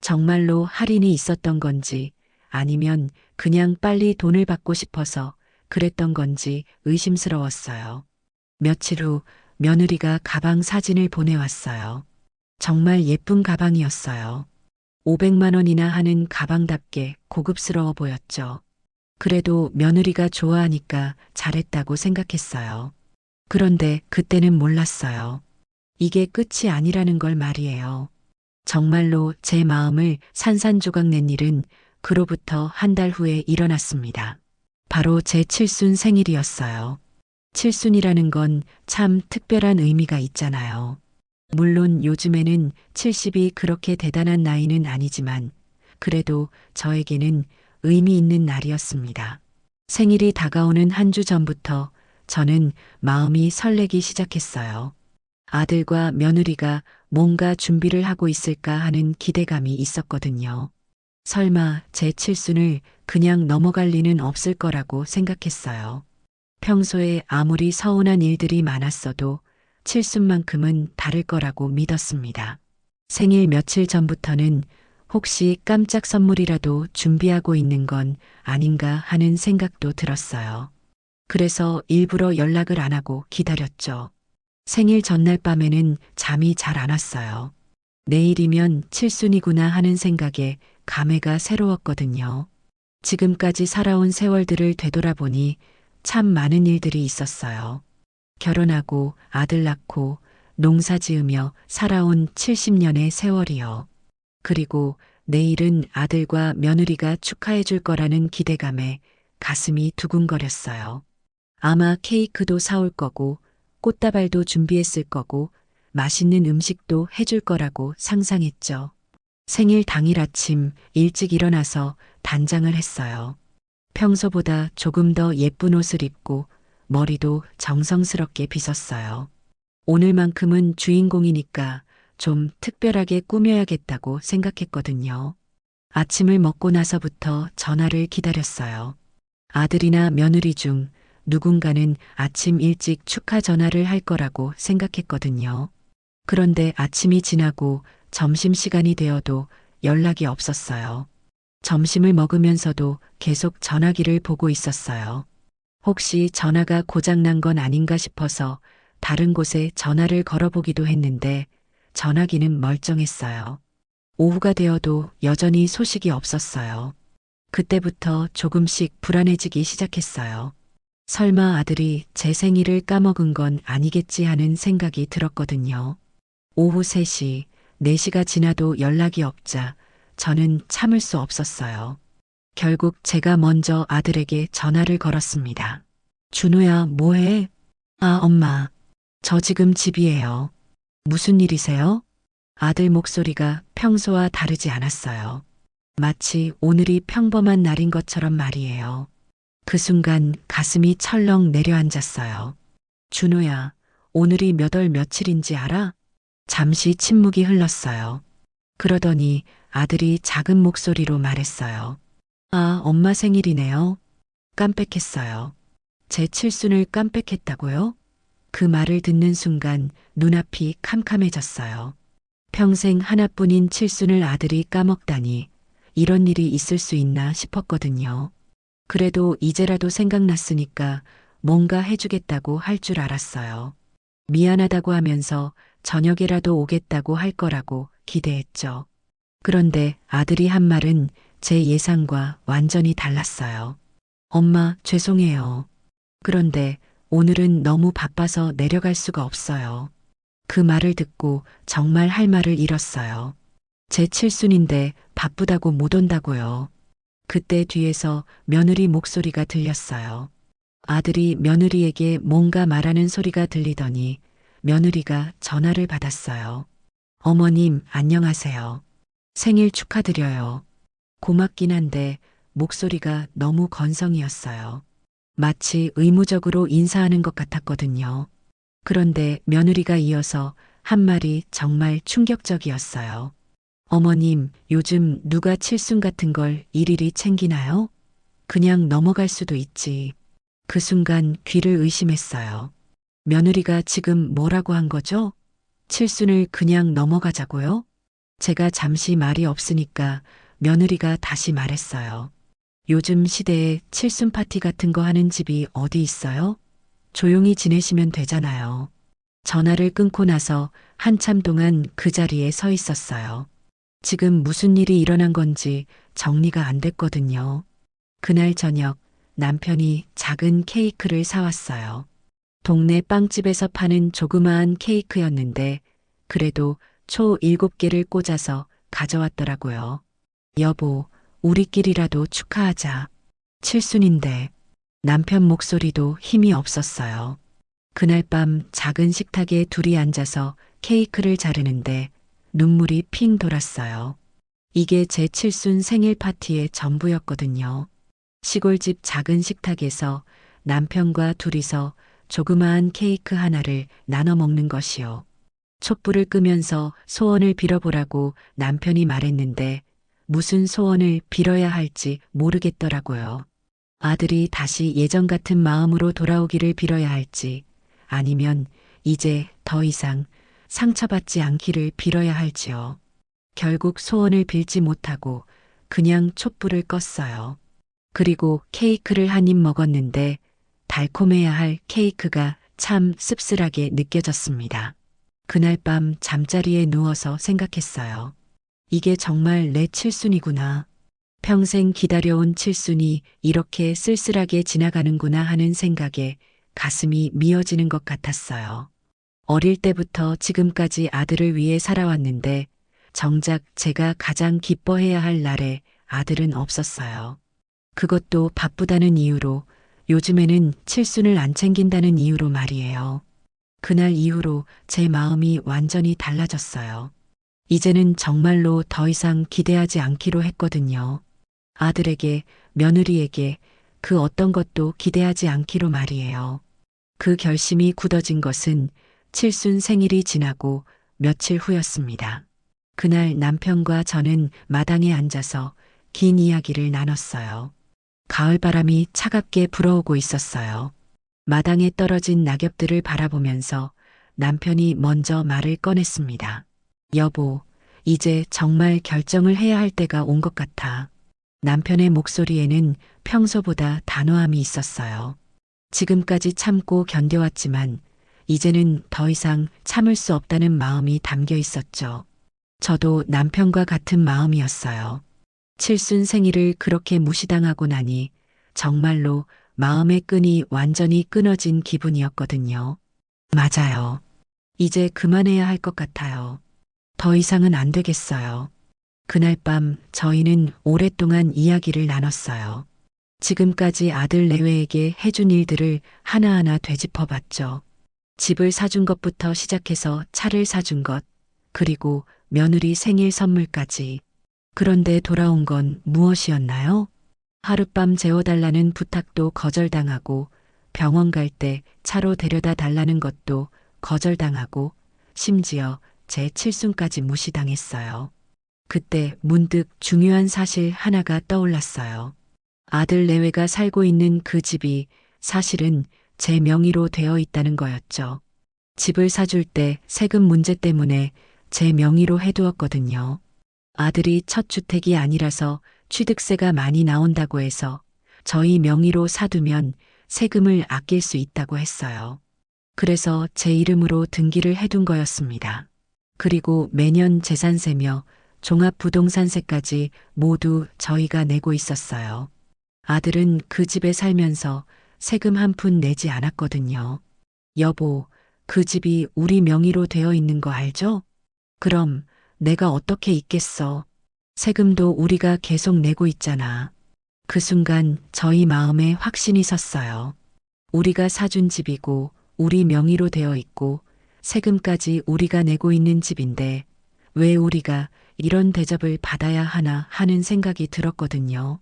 정말로 할인이 있었던 건지 아니면 그냥 빨리 돈을 받고 싶어서 그랬던 건지 의심스러웠어요. 며칠 후 며느리가 가방 사진을 보내왔어요. 정말 예쁜 가방이었어요. 500만 원이나 하는 가방답게 고급스러워 보였죠. 그래도 며느리가 좋아하니까 잘했다고 생각했어요. 그런데 그때는 몰랐어요. 이게 끝이 아니라는 걸 말이에요. 정말로 제 마음을 산산조각 낸 일은 그로부터 한 달 후에 일어났습니다. 바로 제 칠순 생일이었어요. 칠순이라는 건 참 특별한 의미가 있잖아요. 물론 요즘에는 70이 그렇게 대단한 나이는 아니지만 그래도 저에게는 의미 있는 날이었습니다. 생일이 다가오는 한 주 전부터 저는 마음이 설레기 시작했어요. 아들과 며느리가 뭔가 준비를 하고 있을까 하는 기대감이 있었거든요. 설마 제 칠순을 그냥 넘어갈 리는 없을 거라고 생각했어요. 평소에 아무리 서운한 일들이 많았어도 칠순만큼은 다를 거라고 믿었습니다. 생일 며칠 전부터는 혹시 깜짝 선물이라도 준비하고 있는 건 아닌가 하는 생각도 들었어요. 그래서 일부러 연락을 안 하고 기다렸죠. 생일 전날 밤에는 잠이 잘 안 왔어요. 내일이면 칠순이구나 하는 생각에 감회가 새로웠거든요. 지금까지 살아온 세월들을 되돌아보니 참 많은 일들이 있었어요. 결혼하고 아들 낳고 농사 지으며 살아온 70년의 세월이요. 그리고 내일은 아들과 며느리가 축하해 줄 거라는 기대감에 가슴이 두근거렸어요. 아마 케이크도 사올 거고 꽃다발도 준비했을 거고 맛있는 음식도 해줄 거라고 상상했죠. 생일 당일 아침 일찍 일어나서 단장을 했어요. 평소보다 조금 더 예쁜 옷을 입고 머리도 정성스럽게 빗었어요. 오늘만큼은 주인공이니까 좀 특별하게 꾸며야겠다고 생각했거든요. 아침을 먹고 나서부터 전화를 기다렸어요. 아들이나 며느리 중 누군가는 아침 일찍 축하 전화를 할 거라고 생각했거든요. 그런데 아침이 지나고 점심시간이 되어도 연락이 없었어요. 점심을 먹으면서도 계속 전화기를 보고 있었어요. 혹시 전화가 고장난 건 아닌가 싶어서 다른 곳에 전화를 걸어보기도 했는데 전화기는 멀쩡했어요. 오후가 되어도 여전히 소식이 없었어요. 그때부터 조금씩 불안해지기 시작했어요. 설마 아들이 제 생일을 까먹은 건 아니겠지 하는 생각이 들었거든요. 오후 3시, 4시가 지나도 연락이 없자 저는 참을 수 없었어요. 결국 제가 먼저 아들에게 전화를 걸었습니다. 준호야, 뭐해? 아, 엄마. 저 지금 집이에요. 무슨 일이세요? 아들 목소리가 평소와 다르지 않았어요. 마치 오늘이 평범한 날인 것처럼 말이에요. 그 순간 가슴이 철렁 내려앉았어요. 준호야, 오늘이 몇 월 며칠인지 알아? 잠시 침묵이 흘렀어요. 그러더니 아들이 작은 목소리로 말했어요. 아, 엄마 생일이네요. 깜빡했어요. 제 칠순을 깜빡했다고요? 그 말을 듣는 순간 눈앞이 캄캄해졌어요. 평생 하나뿐인 칠순을 아들이 까먹다니 이런 일이 있을 수 있나 싶었거든요. 그래도 이제라도 생각났으니까 뭔가 해주겠다고 할 줄 알았어요. 미안하다고 하면서 저녁에라도 오겠다고 할 거라고 기대했죠. 그런데 아들이 한 말은 제 예상과 완전히 달랐어요. 엄마, 죄송해요. 그런데 오늘은 너무 바빠서 내려갈 수가 없어요. 그 말을 듣고 정말 할 말을 잃었어요. 제 칠순인데 바쁘다고 못 온다고요. 그때 뒤에서 며느리 목소리가 들렸어요. 아들이 며느리에게 뭔가 말하는 소리가 들리더니 며느리가 전화를 받았어요. 어머님, 안녕하세요. 생일 축하드려요. 고맙긴 한데 목소리가 너무 건성이었어요. 마치 의무적으로 인사하는 것 같았거든요. 그런데 며느리가 이어서 한 말이 정말 충격적이었어요. 어머님, 요즘 누가 칠순 같은 걸 일일이 챙기나요? 그냥 넘어갈 수도 있지. 그 순간 귀를 의심했어요. 며느리가 지금 뭐라고 한 거죠? 칠순을 그냥 넘어가자고요? 제가 잠시 말이 없으니까 며느리가 다시 말했어요. 요즘 시대에 칠순 파티 같은 거 하는 집이 어디 있어요? 조용히 지내시면 되잖아요. 전화를 끊고 나서 한참 동안 그 자리에 서 있었어요. 지금 무슨 일이 일어난 건지 정리가 안 됐거든요. 그날 저녁 남편이 작은 케이크를 사왔어요. 동네 빵집에서 파는 조그마한 케이크였는데 그래도 초 7개를 꽂아서 가져왔더라고요. 여보, 우리끼리라도 축하하자. 칠순인데. 남편 목소리도 힘이 없었어요. 그날 밤 작은 식탁에 둘이 앉아서 케이크를 자르는데 눈물이 핑 돌았어요. 이게 제 칠순 생일 파티의 전부였거든요. 시골집 작은 식탁에서 남편과 둘이서 조그마한 케이크 하나를 나눠 먹는 것이요. 촛불을 끄면서 소원을 빌어보라고 남편이 말했는데 무슨 소원을 빌어야 할지 모르겠더라고요. 아들이 다시 예전 같은 마음으로 돌아오기를 빌어야 할지 아니면 이제 더 이상 상처받지 않기를 빌어야 할지요. 결국 소원을 빌지 못하고 그냥 촛불을 껐어요. 그리고 케이크를 한 입 먹었는데 달콤해야 할 케이크가 참 씁쓸하게 느껴졌습니다. 그날 밤 잠자리에 누워서 생각했어요. 이게 정말 내 칠순이구나. 평생 기다려온 칠순이 이렇게 쓸쓸하게 지나가는구나 하는 생각에 가슴이 미어지는 것 같았어요. 어릴 때부터 지금까지 아들을 위해 살아왔는데 정작 제가 가장 기뻐해야 할 날에 아들은 없었어요. 그것도 바쁘다는 이유로, 요즘에는 칠순을 안 챙긴다는 이유로 말이에요. 그날 이후로 제 마음이 완전히 달라졌어요. 이제는 정말로 더 이상 기대하지 않기로 했거든요. 아들에게, 며느리에게 그 어떤 것도 기대하지 않기로 말이에요. 그 결심이 굳어진 것은 칠순 생일이 지나고 며칠 후였습니다. 그날 남편과 저는 마당에 앉아서 긴 이야기를 나눴어요. 가을바람이 차갑게 불어오고 있었어요. 마당에 떨어진 낙엽들을 바라보면서 남편이 먼저 말을 꺼냈습니다. 여보, 이제 정말 결정을 해야 할 때가 온 것 같아. 남편의 목소리에는 평소보다 단호함이 있었어요. 지금까지 참고 견뎌왔지만 이제는 더 이상 참을 수 없다는 마음이 담겨 있었죠. 저도 남편과 같은 마음이었어요. 칠순 생일을 그렇게 무시당하고 나니 정말로 마음의 끈이 완전히 끊어진 기분이었거든요. 맞아요. 이제 그만해야 할 것 같아요. 더 이상은 안 되겠어요. 그날 밤 저희는 오랫동안 이야기를 나눴어요. 지금까지 아들 내외에게 해준 일들을 하나하나 되짚어 봤죠. 집을 사준 것부터 시작해서 차를 사준 것, 그리고 며느리 생일 선물까지. 그런데 돌아온 건 무엇이었나요? 하룻밤 재워달라는 부탁도 거절당하고, 병원 갈 때 차로 데려다 달라는 것도 거절당하고, 심지어 제 칠순까지 무시당했어요. 그때 문득 중요한 사실 하나가 떠올랐어요. 아들 내외가 살고 있는 그 집이 사실은 제 명의로 되어 있다는 거였죠. 집을 사줄 때 세금 문제 때문에 제 명의로 해두었거든요. 아들이 첫 주택이 아니라서 취득세가 많이 나온다고 해서 저희 명의로 사두면 세금을 아낄 수 있다고 했어요. 그래서 제 이름으로 등기를 해둔 거였습니다. 그리고 매년 재산세며 종합부동산세까지 모두 저희가 내고 있었어요. 아들은 그 집에 살면서 세금 한 푼 내지 않았거든요. 여보, 그 집이 우리 명의로 되어 있는 거 알죠? 그럼 내가 어떻게 있겠어? 세금도 우리가 계속 내고 있잖아. 그 순간 저희 마음에 확신이 섰어요. 우리가 사준 집이고 우리 명의로 되어 있고 세금까지 우리가 내고 있는 집인데 왜 우리가 이런 대접을 받아야 하나 하는 생각이 들었거든요.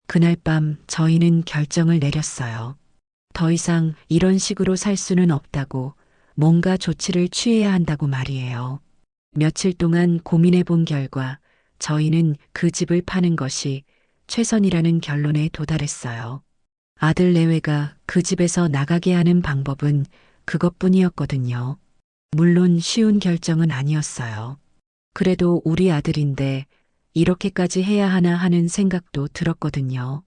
그날 밤 저희는 결정을 내렸어요. 더 이상 이런 식으로 살 수는 없다고, 뭔가 조치를 취해야 한다고 말이에요. 며칠 동안 고민해 본 결과 저희는 그 집을 파는 것이 최선이라는 결론에 도달했어요. 아들 내외가 그 집에서 나가게 하는 방법은 그것뿐이었거든요. 물론 쉬운 결정은 아니었어요. 그래도 우리 아들인데 이렇게까지 해야 하나 하는 생각도 들었거든요.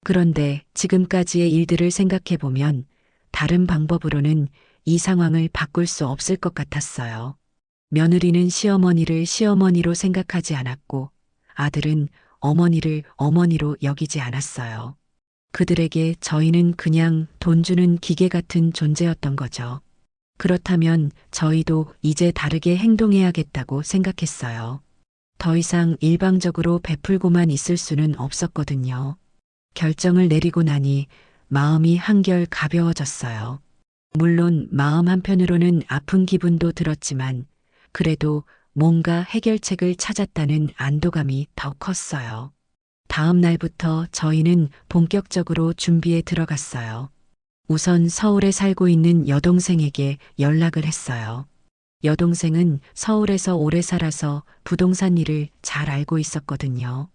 그런데 지금까지의 일들을 생각해 보면 다른 방법으로는 이 상황을 바꿀 수 없을 것 같았어요. 며느리는 시어머니를 시어머니로 생각하지 않았고 아들은 어머니를 어머니로 여기지 않았어요. 그들에게 저희는 그냥 돈 주는 기계 같은 존재였던 거죠. 그렇다면 저희도 이제 다르게 행동해야겠다고 생각했어요. 더 이상 일방적으로 베풀고만 있을 수는 없었거든요. 결정을 내리고 나니 마음이 한결 가벼워졌어요. 물론 마음 한편으로는 아픈 기분도 들었지만 그래도 뭔가 해결책을 찾았다는 안도감이 더 컸어요. 다음 날부터 저희는 본격적으로 준비에 들어갔어요. 우선 서울에 살고 있는 여동생에게 연락을 했어요. 여동생은 서울에서 오래 살아서 부동산 일을 잘 알고 있었거든요.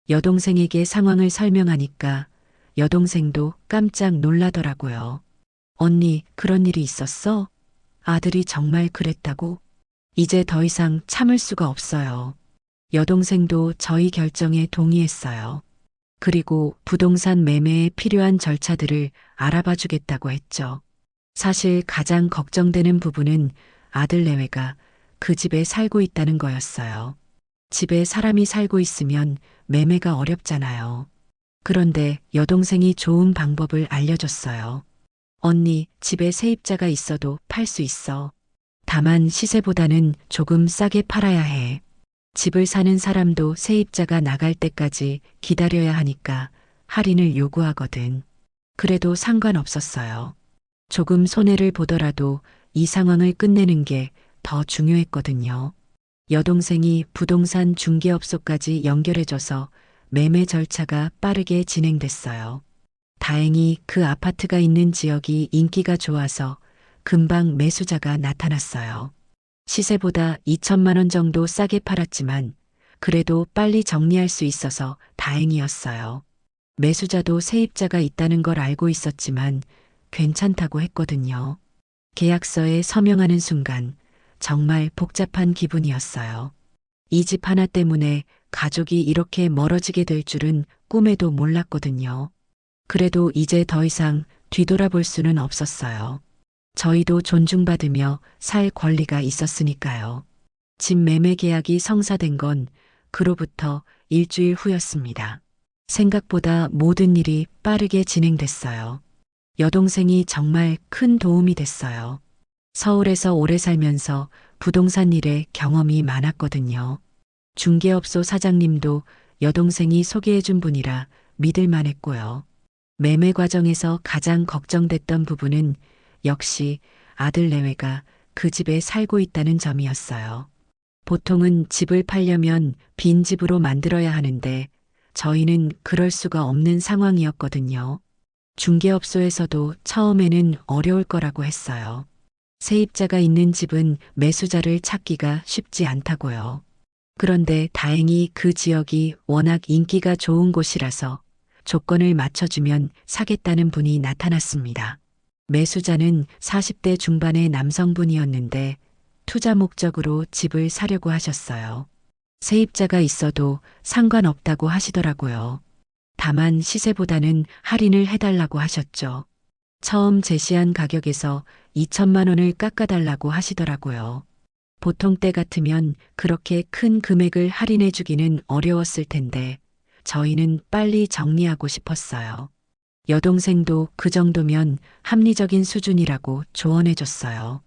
여동생에게 상황을 설명하니까 여동생도 깜짝 놀라더라고요. 언니, 그런 일이 있었어? 아들이 정말 그랬다고? 이제 더 이상 참을 수가 없어요. 여동생도 저희 결정에 동의했어요. 그리고 부동산 매매에 필요한 절차들을 알아봐 주겠다고 했죠. 사실 가장 걱정되는 부분은 아들 내외가 그 집에 살고 있다는 거였어요. 집에 사람이 살고 있으면 매매가 어렵잖아요. 그런데 여동생이 좋은 방법을 알려줬어요. 언니, 집에 세입자가 있어도 팔 수 있어. 다만 시세보다는 조금 싸게 팔아야 해. 집을 사는 사람도 세입자가 나갈 때까지 기다려야 하니까 할인을 요구하거든. 그래도 상관없었어요. 조금 손해를 보더라도 이 상황을 끝내는 게 더 중요했거든요. 여동생이 부동산 중개업소까지 연결해줘서 매매 절차가 빠르게 진행됐어요. 다행히 그 아파트가 있는 지역이 인기가 좋아서 금방 매수자가 나타났어요. 시세보다 2천만 원 정도 싸게 팔았지만 그래도 빨리 정리할 수 있어서 다행이었어요. 매수자도 세입자가 있다는 걸 알고 있었지만 괜찮다고 했거든요. 계약서에 서명하는 순간 정말 복잡한 기분이었어요. 이 집 하나 때문에 가족이 이렇게 멀어지게 될 줄은 꿈에도 몰랐거든요. 그래도 이제 더 이상 뒤돌아볼 수는 없었어요. 저희도 존중받으며 살 권리가 있었으니까요. 집 매매 계약이 성사된 건 그로부터 일주일 후였습니다. 생각보다 모든 일이 빠르게 진행됐어요. 여동생이 정말 큰 도움이 됐어요. 서울에서 오래 살면서 부동산 일에 경험이 많았거든요. 중개업소 사장님도 여동생이 소개해준 분이라 믿을만 했고요. 매매 과정에서 가장 걱정됐던 부분은 역시 아들 내외가 그 집에 살고 있다는 점이었어요. 보통은 집을 팔려면 빈 집으로 만들어야 하는데 저희는 그럴 수가 없는 상황이었거든요. 중개업소에서도 처음에는 어려울 거라고 했어요. 세입자가 있는 집은 매수자를 찾기가 쉽지 않다고요. 그런데 다행히 그 지역이 워낙 인기가 좋은 곳이라서 조건을 맞춰주면 사겠다는 분이 나타났습니다. 매수자는 40대 중반의 남성분이었는데 투자 목적으로 집을 사려고 하셨어요. 세입자가 있어도 상관없다고 하시더라고요. 다만 시세보다는 할인을 해달라고 하셨죠. 처음 제시한 가격에서 2천만 원을 깎아달라고 하시더라고요. 보통 때 같으면 그렇게 큰 금액을 할인해 주기는 어려웠을 텐데 저희는 빨리 정리하고 싶었어요. 여동생도 그 정도면 합리적인 수준이라고 조언해 줬어요.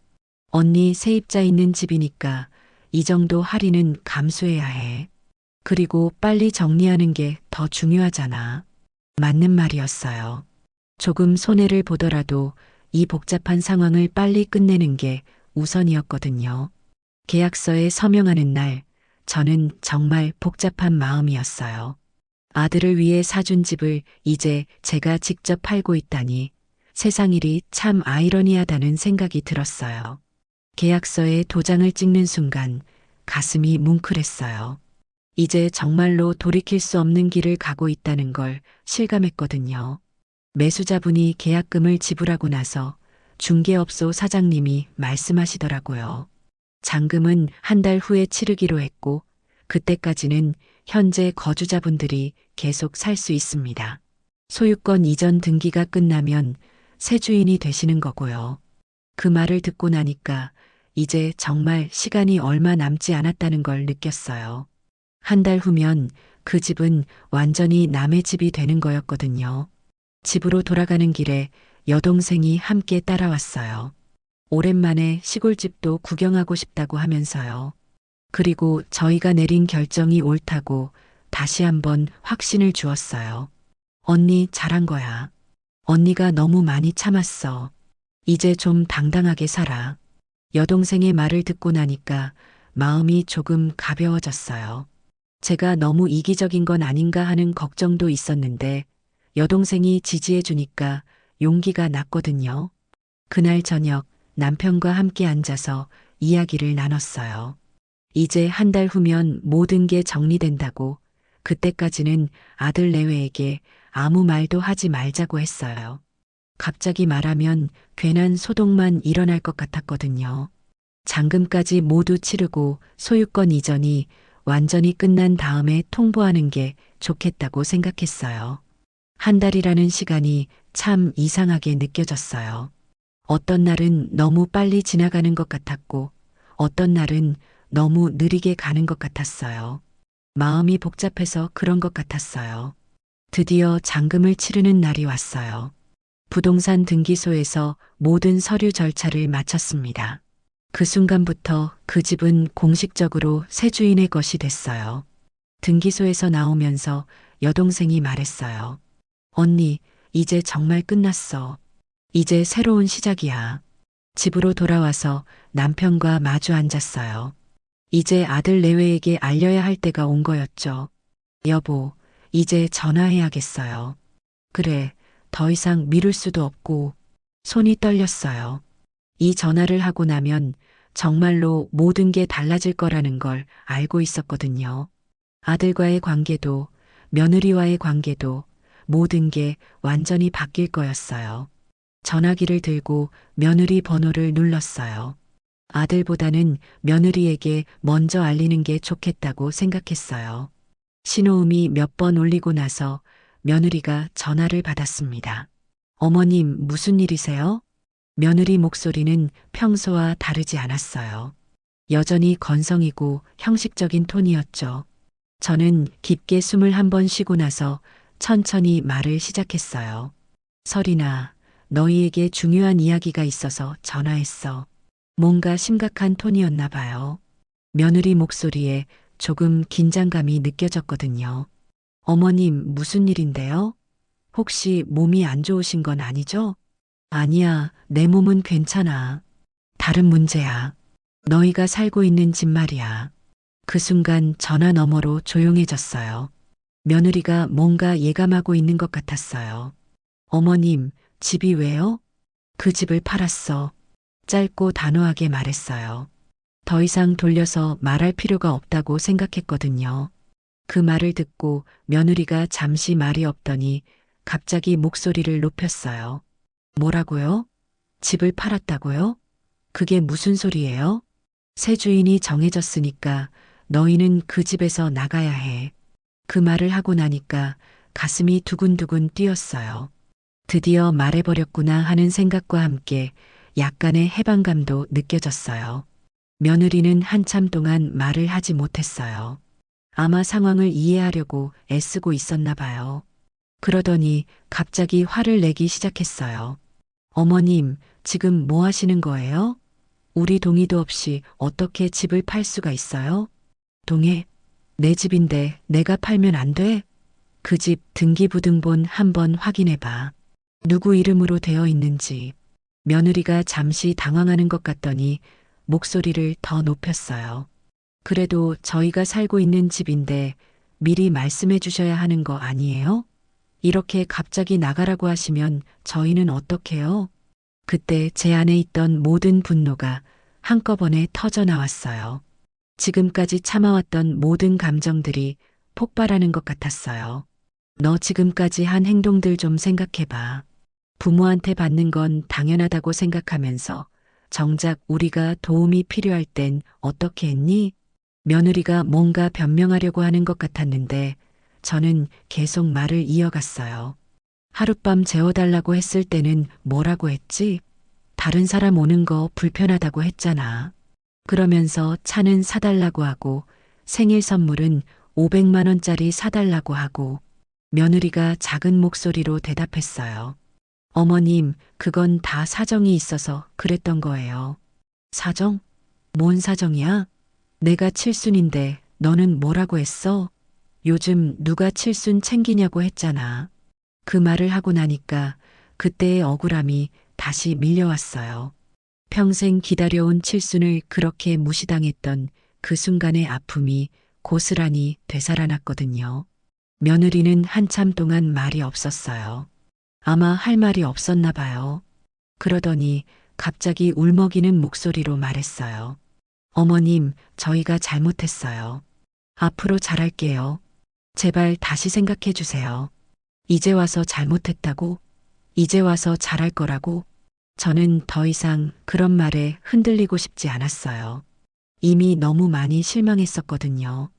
언니 세입자 있는 집이니까 이 정도 할인은 감수해야 해. 그리고 빨리 정리하는 게 더 중요하잖아. 맞는 말이었어요. 조금 손해를 보더라도 이 복잡한 상황을 빨리 끝내는 게 우선이었거든요. 계약서에 서명하는 날, 저는 정말 복잡한 마음이었어요. 아들을 위해 사준 집을 이제 제가 직접 팔고 있다니 세상 일이 참 아이러니하다는 생각이 들었어요. 계약서에 도장을 찍는 순간 가슴이 뭉클했어요. 이제 정말로 돌이킬 수 없는 길을 가고 있다는 걸 실감했거든요. 매수자분이 계약금을 지불하고 나서 중개업소 사장님이 말씀하시더라고요. 잔금은 한 달 후에 치르기로 했고 그때까지는 현재 거주자분들이 계속 살 수 있습니다. 소유권 이전 등기가 끝나면 새 주인이 되시는 거고요. 그 말을 듣고 나니까 이제 정말 시간이 얼마 남지 않았다는 걸 느꼈어요. 한 달 후면 그 집은 완전히 남의 집이 되는 거였거든요. 집으로 돌아가는 길에 여동생이 함께 따라왔어요. 오랜만에 시골집도 구경하고 싶다고 하면서요. 그리고 저희가 내린 결정이 옳다고 다시 한번 확신을 주었어요. 언니 잘한 거야. 언니가 너무 많이 참았어. 이제 좀 당당하게 살아. 여동생의 말을 듣고 나니까 마음이 조금 가벼워졌어요. 제가 너무 이기적인 건 아닌가 하는 걱정도 있었는데 여동생이 지지해 주니까 용기가 났거든요. 그날 저녁 남편과 함께 앉아서 이야기를 나눴어요. 이제 한 달 후면 모든 게 정리된다고 그때까지는 아들 내외에게 아무 말도 하지 말자고 했어요. 갑자기 말하면 괜한 소동만 일어날 것 같았거든요. 잔금까지 모두 치르고 소유권 이전이 완전히 끝난 다음에 통보하는 게 좋겠다고 생각했어요. 한 달이라는 시간이 참 이상하게 느껴졌어요. 어떤 날은 너무 빨리 지나가는 것 같았고 어떤 날은 너무 느리게 가는 것 같았어요. 마음이 복잡해서 그런 것 같았어요. 드디어 잔금을 치르는 날이 왔어요. 부동산 등기소에서 모든 서류 절차를 마쳤습니다. 그 순간부터 그 집은 공식적으로 새 주인의 것이 됐어요. 등기소에서 나오면서 여동생이 말했어요. 언니, 이제 정말 끝났어. 이제 새로운 시작이야. 집으로 돌아와서 남편과 마주 앉았어요. 이제 아들 내외에게 알려야 할 때가 온 거였죠. 여보, 이제 전화해야겠어요. 그래, 더 이상 미룰 수도 없고. 손이 떨렸어요. 이 전화를 하고 나면 정말로 모든 게 달라질 거라는 걸 알고 있었거든요. 아들과의 관계도, 며느리와의 관계도 모든 게 완전히 바뀔 거였어요. 전화기를 들고 며느리 번호를 눌렀어요. 아들보다는 며느리에게 먼저 알리는 게 좋겠다고 생각했어요. 신호음이 몇 번 울리고 나서 며느리가 전화를 받았습니다. 어머님, 무슨 일이세요? 며느리 목소리는 평소와 다르지 않았어요. 여전히 건성이고 형식적인 톤이었죠. 저는 깊게 숨을 한 번 쉬고 나서 천천히 말을 시작했어요. 설이나, 너희에게 중요한 이야기가 있어서 전화했어. 뭔가 심각한 톤이었나 봐요. 며느리 목소리에 조금 긴장감이 느껴졌거든요. 어머님, 무슨 일인데요? 혹시 몸이 안 좋으신 건 아니죠? 아니야, 내 몸은 괜찮아. 다른 문제야. 너희가 살고 있는 집 말이야. 그 순간 전화 너머로 조용해졌어요. 며느리가 뭔가 예감하고 있는 것 같았어요. 어머님, 집이 왜요? 그 집을 팔았어. 짧고 단호하게 말했어요. 더 이상 돌려서 말할 필요가 없다고 생각했거든요. 그 말을 듣고 며느리가 잠시 말이 없더니 갑자기 목소리를 높였어요. 뭐라고요? 집을 팔았다고요? 그게 무슨 소리예요? 새 주인이 정해졌으니까 너희는 그 집에서 나가야 해. 그 말을 하고 나니까 가슴이 두근두근 뛰었어요. 드디어 말해버렸구나 하는 생각과 함께 약간의 해방감도 느껴졌어요. 며느리는 한참 동안 말을 하지 못했어요. 아마 상황을 이해하려고 애쓰고 있었나 봐요. 그러더니 갑자기 화를 내기 시작했어요. 어머님, 지금 뭐 하시는 거예요? 우리 동의도 없이 어떻게 집을 팔 수가 있어요? 동해, 내 집인데 내가 팔면 안 돼? 그 집 등기부등본 한번 확인해 봐. 누구 이름으로 되어 있는지. 며느리가 잠시 당황하는 것 같더니 목소리를 더 높였어요. 그래도 저희가 살고 있는 집인데 미리 말씀해 주셔야 하는 거 아니에요? 이렇게 갑자기 나가라고 하시면 저희는 어떡해요? 그때 제 안에 있던 모든 분노가 한꺼번에 터져 나왔어요. 지금까지 참아왔던 모든 감정들이 폭발하는 것 같았어요. 너 지금까지 한 행동들 좀 생각해봐. 부모한테 받는 건 당연하다고 생각하면서 정작 우리가 도움이 필요할 땐 어떻게 했니? 며느리가 뭔가 변명하려고 하는 것 같았는데 저는 계속 말을 이어갔어요. 하룻밤 재워달라고 했을 때는 뭐라고 했지? 다른 사람 오는 거 불편하다고 했잖아. 그러면서 차는 사달라고 하고 생일 선물은 500만 원짜리 사달라고 하고 며느리가 작은 목소리로 대답했어요. 어머님, 그건 다 사정이 있어서 그랬던 거예요. 사정? 뭔 사정이야? 내가 칠순인데 너는 뭐라고 했어? 요즘 누가 칠순 챙기냐고 했잖아. 그 말을 하고 나니까 그때의 억울함이 다시 밀려왔어요. 평생 기다려온 칠순을 그렇게 무시당했던 그 순간의 아픔이 고스란히 되살아났거든요. 며느리는 한참 동안 말이 없었어요. 아마 할 말이 없었나 봐요. 그러더니 갑자기 울먹이는 목소리로 말했어요. 어머님, 저희가 잘못했어요. 앞으로 잘할게요. 제발 다시 생각해 주세요. 이제 와서 잘못했다고? 이제 와서 잘할 거라고? 저는 더 이상 그런 말에 흔들리고 싶지 않았어요. 이미 너무 많이 실망했었거든요.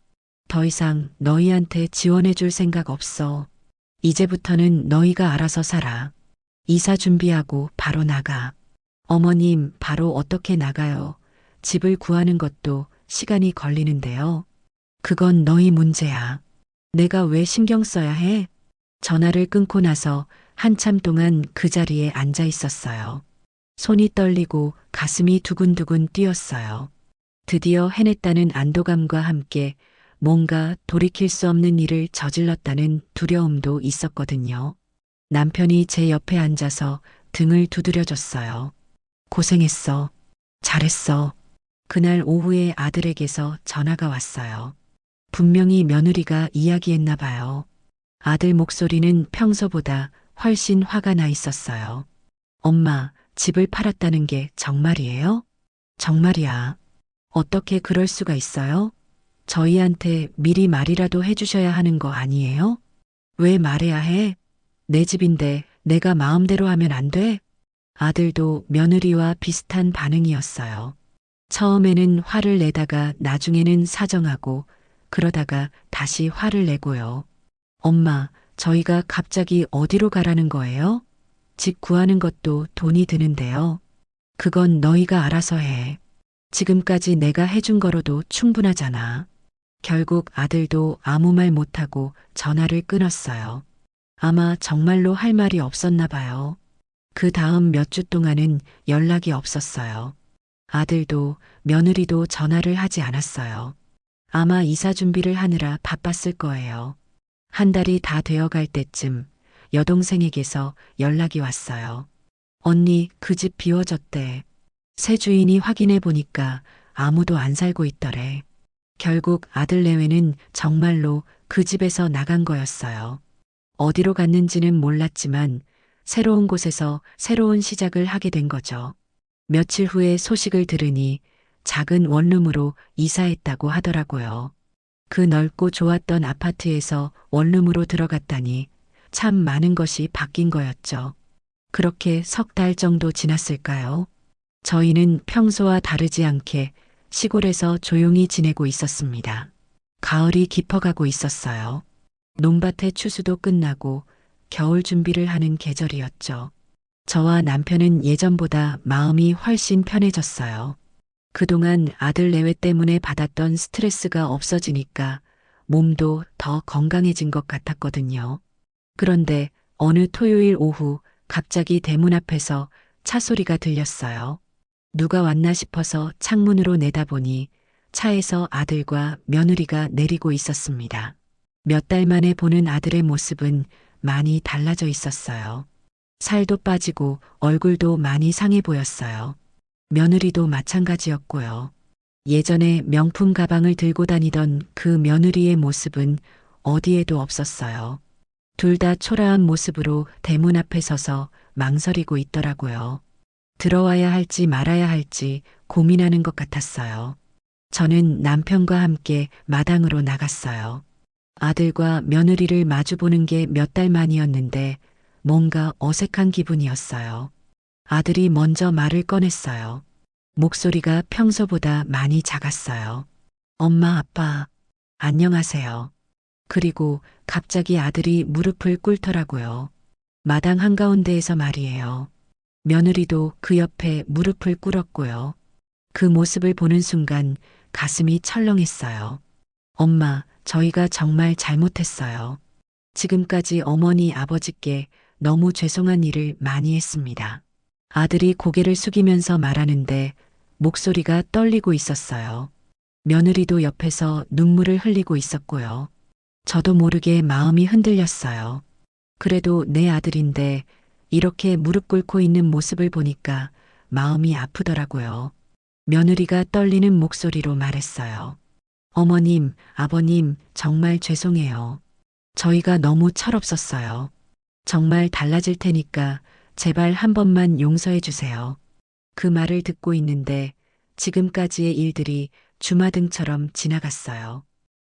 더 이상 너희한테 지원해 줄 생각 없어. 이제부터는 너희가 알아서 살아. 이사 준비하고 바로 나가. 어머님, 바로 어떻게 나가요? 집을 구하는 것도 시간이 걸리는데요. 그건 너희 문제야. 내가 왜 신경 써야 해? 전화를 끊고 나서 한참 동안 그 자리에 앉아 있었어요. 손이 떨리고 가슴이 두근두근 뛰었어요. 드디어 해냈다는 안도감과 함께 뭔가 돌이킬 수 없는 일을 저질렀다는 두려움도 있었거든요. 남편이 제 옆에 앉아서 등을 두드려줬어요. 고생했어. 잘했어. 그날 오후에 아들에게서 전화가 왔어요. 분명히 며느리가 이야기했나 봐요. 아들 목소리는 평소보다 훨씬 화가 나 있었어요. 엄마, 집을 팔았다는 게 정말이에요? 정말이야. 어떻게 그럴 수가 있어요? 저희한테 미리 말이라도 해주셔야 하는 거 아니에요? 왜 말해야 해? 내 집인데 내가 마음대로 하면 안 돼? 아들도 며느리와 비슷한 반응이었어요. 처음에는 화를 내다가 나중에는 사정하고 그러다가 다시 화를 내고요. 엄마, 저희가 갑자기 어디로 가라는 거예요? 집 구하는 것도 돈이 드는데요. 그건 너희가 알아서 해. 지금까지 내가 해준 거로도 충분하잖아. 결국 아들도 아무 말 못하고 전화를 끊었어요. 아마 정말로 할 말이 없었나 봐요. 그 다음 몇 주 동안은 연락이 없었어요. 아들도 며느리도 전화를 하지 않았어요. 아마 이사 준비를 하느라 바빴을 거예요. 한 달이 다 되어 갈 때쯤 여동생에게서 연락이 왔어요. 언니, 그 집 비워졌대. 새 주인이 확인해 보니까 아무도 안 살고 있더래. 결국 아들 내외는 정말로 그 집에서 나간 거였어요. 어디로 갔는지는 몰랐지만 새로운 곳에서 새로운 시작을 하게 된 거죠. 며칠 후에 소식을 들으니 작은 원룸으로 이사했다고 하더라고요. 그 넓고 좋았던 아파트에서 원룸으로 들어갔다니 참 많은 것이 바뀐 거였죠. 그렇게 석 달 정도 지났을까요? 저희는 평소와 다르지 않게 시골에서 조용히 지내고 있었습니다. 가을이 깊어가고 있었어요. 논밭의 추수도 끝나고 겨울 준비를 하는 계절이었죠. 저와 남편은 예전보다 마음이 훨씬 편해졌어요. 그동안 아들 내외 때문에 받았던 스트레스가 없어지니까 몸도 더 건강해진 것 같았거든요. 그런데 어느 토요일 오후 갑자기 대문 앞에서 차 소리가 들렸어요. 누가 왔나 싶어서 창문으로 내다보니 차에서 아들과 며느리가 내리고 있었습니다. 몇 달 만에 보는 아들의 모습은 많이 달라져 있었어요. 살도 빠지고 얼굴도 많이 상해 보였어요. 며느리도 마찬가지였고요. 예전에 명품 가방을 들고 다니던 그 며느리의 모습은 어디에도 없었어요. 둘 다 초라한 모습으로 대문 앞에 서서 망설이고 있더라고요. 들어와야 할지 말아야 할지 고민하는 것 같았어요. 저는 남편과 함께 마당으로 나갔어요. 아들과 며느리를 마주보는 게 몇 달 만이었는데 뭔가 어색한 기분이었어요. 아들이 먼저 말을 꺼냈어요. 목소리가 평소보다 많이 작았어요. 엄마, 아빠, 안녕하세요. 그리고 갑자기 아들이 무릎을 꿇더라고요. 마당 한가운데에서 말이에요. 며느리도 그 옆에 무릎을 꿇었고요. 그 모습을 보는 순간 가슴이 철렁했어요. 엄마, 저희가 정말 잘못했어요. 지금까지 어머니, 아버지께 너무 죄송한 일을 많이 했습니다. 아들이 고개를 숙이면서 말하는데 목소리가 떨리고 있었어요. 며느리도 옆에서 눈물을 흘리고 있었고요. 저도 모르게 마음이 흔들렸어요. 그래도 내 아들인데 이렇게 무릎 꿇고 있는 모습을 보니까 마음이 아프더라고요. 며느리가 떨리는 목소리로 말했어요. 어머님, 아버님, 정말 죄송해요. 저희가 너무 철없었어요. 정말 달라질 테니까 제발 한 번만 용서해 주세요. 그 말을 듣고 있는데 지금까지의 일들이 주마등처럼 지나갔어요.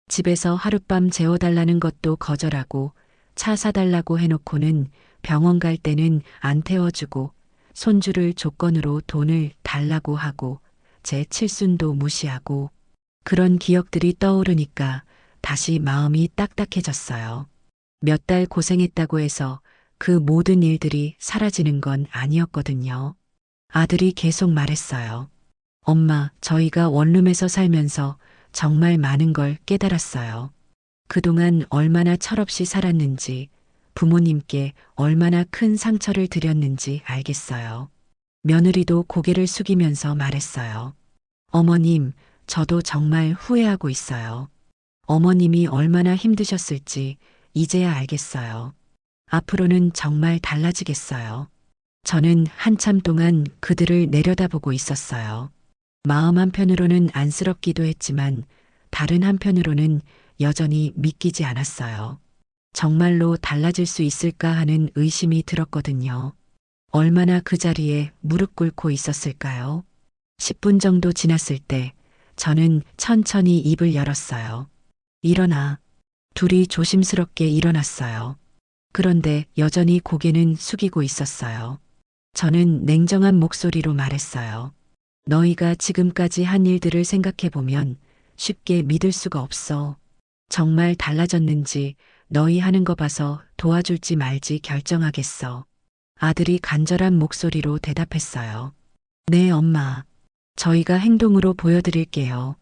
집에서 하룻밤 재워달라는 것도 거절하고 차 사달라고 해놓고는 병원 갈 때는 안 태워주고 손주를 조건으로 돈을 달라고 하고 제 칠순도 무시하고 그런 기억들이 떠오르니까 다시 마음이 딱딱해졌어요. 몇 달 고생했다고 해서 그 모든 일들이 사라지는 건 아니었거든요. 아들이 계속 말했어요. 엄마, 저희가 원룸에서 살면서 정말 많은 걸 깨달았어요. 그동안 얼마나 철없이 살았는지, 부모님께 얼마나 큰 상처를 드렸는지 알겠어요. 며느리도 고개를 숙이면서 말했어요. 어머님, 저도 정말 후회하고 있어요. 어머님이 얼마나 힘드셨을지 이제야 알겠어요. 앞으로는 정말 달라지겠어요. 저는 한참 동안 그들을 내려다보고 있었어요. 마음 한편으로는 안쓰럽기도 했지만 다른 한편으로는 여전히 믿기지 않았어요. 정말로 달라질 수 있을까 하는 의심이 들었거든요. 얼마나 그 자리에 무릎 꿇고 있었을까요? 10분 정도 지났을 때 저는 천천히 입을 열었어요. 일어나. 둘이 조심스럽게 일어났어요. 그런데 여전히 고개는 숙이고 있었어요. 저는 냉정한 목소리로 말했어요. 너희가 지금까지 한 일들을 생각해보면 쉽게 믿을 수가 없어. 정말 달라졌는지 너희 하는 거 봐서 도와줄지 말지 결정하겠어. 아들이 간절한 목소리로 대답했어요. 네, 엄마. 저희가 행동으로 보여드릴게요.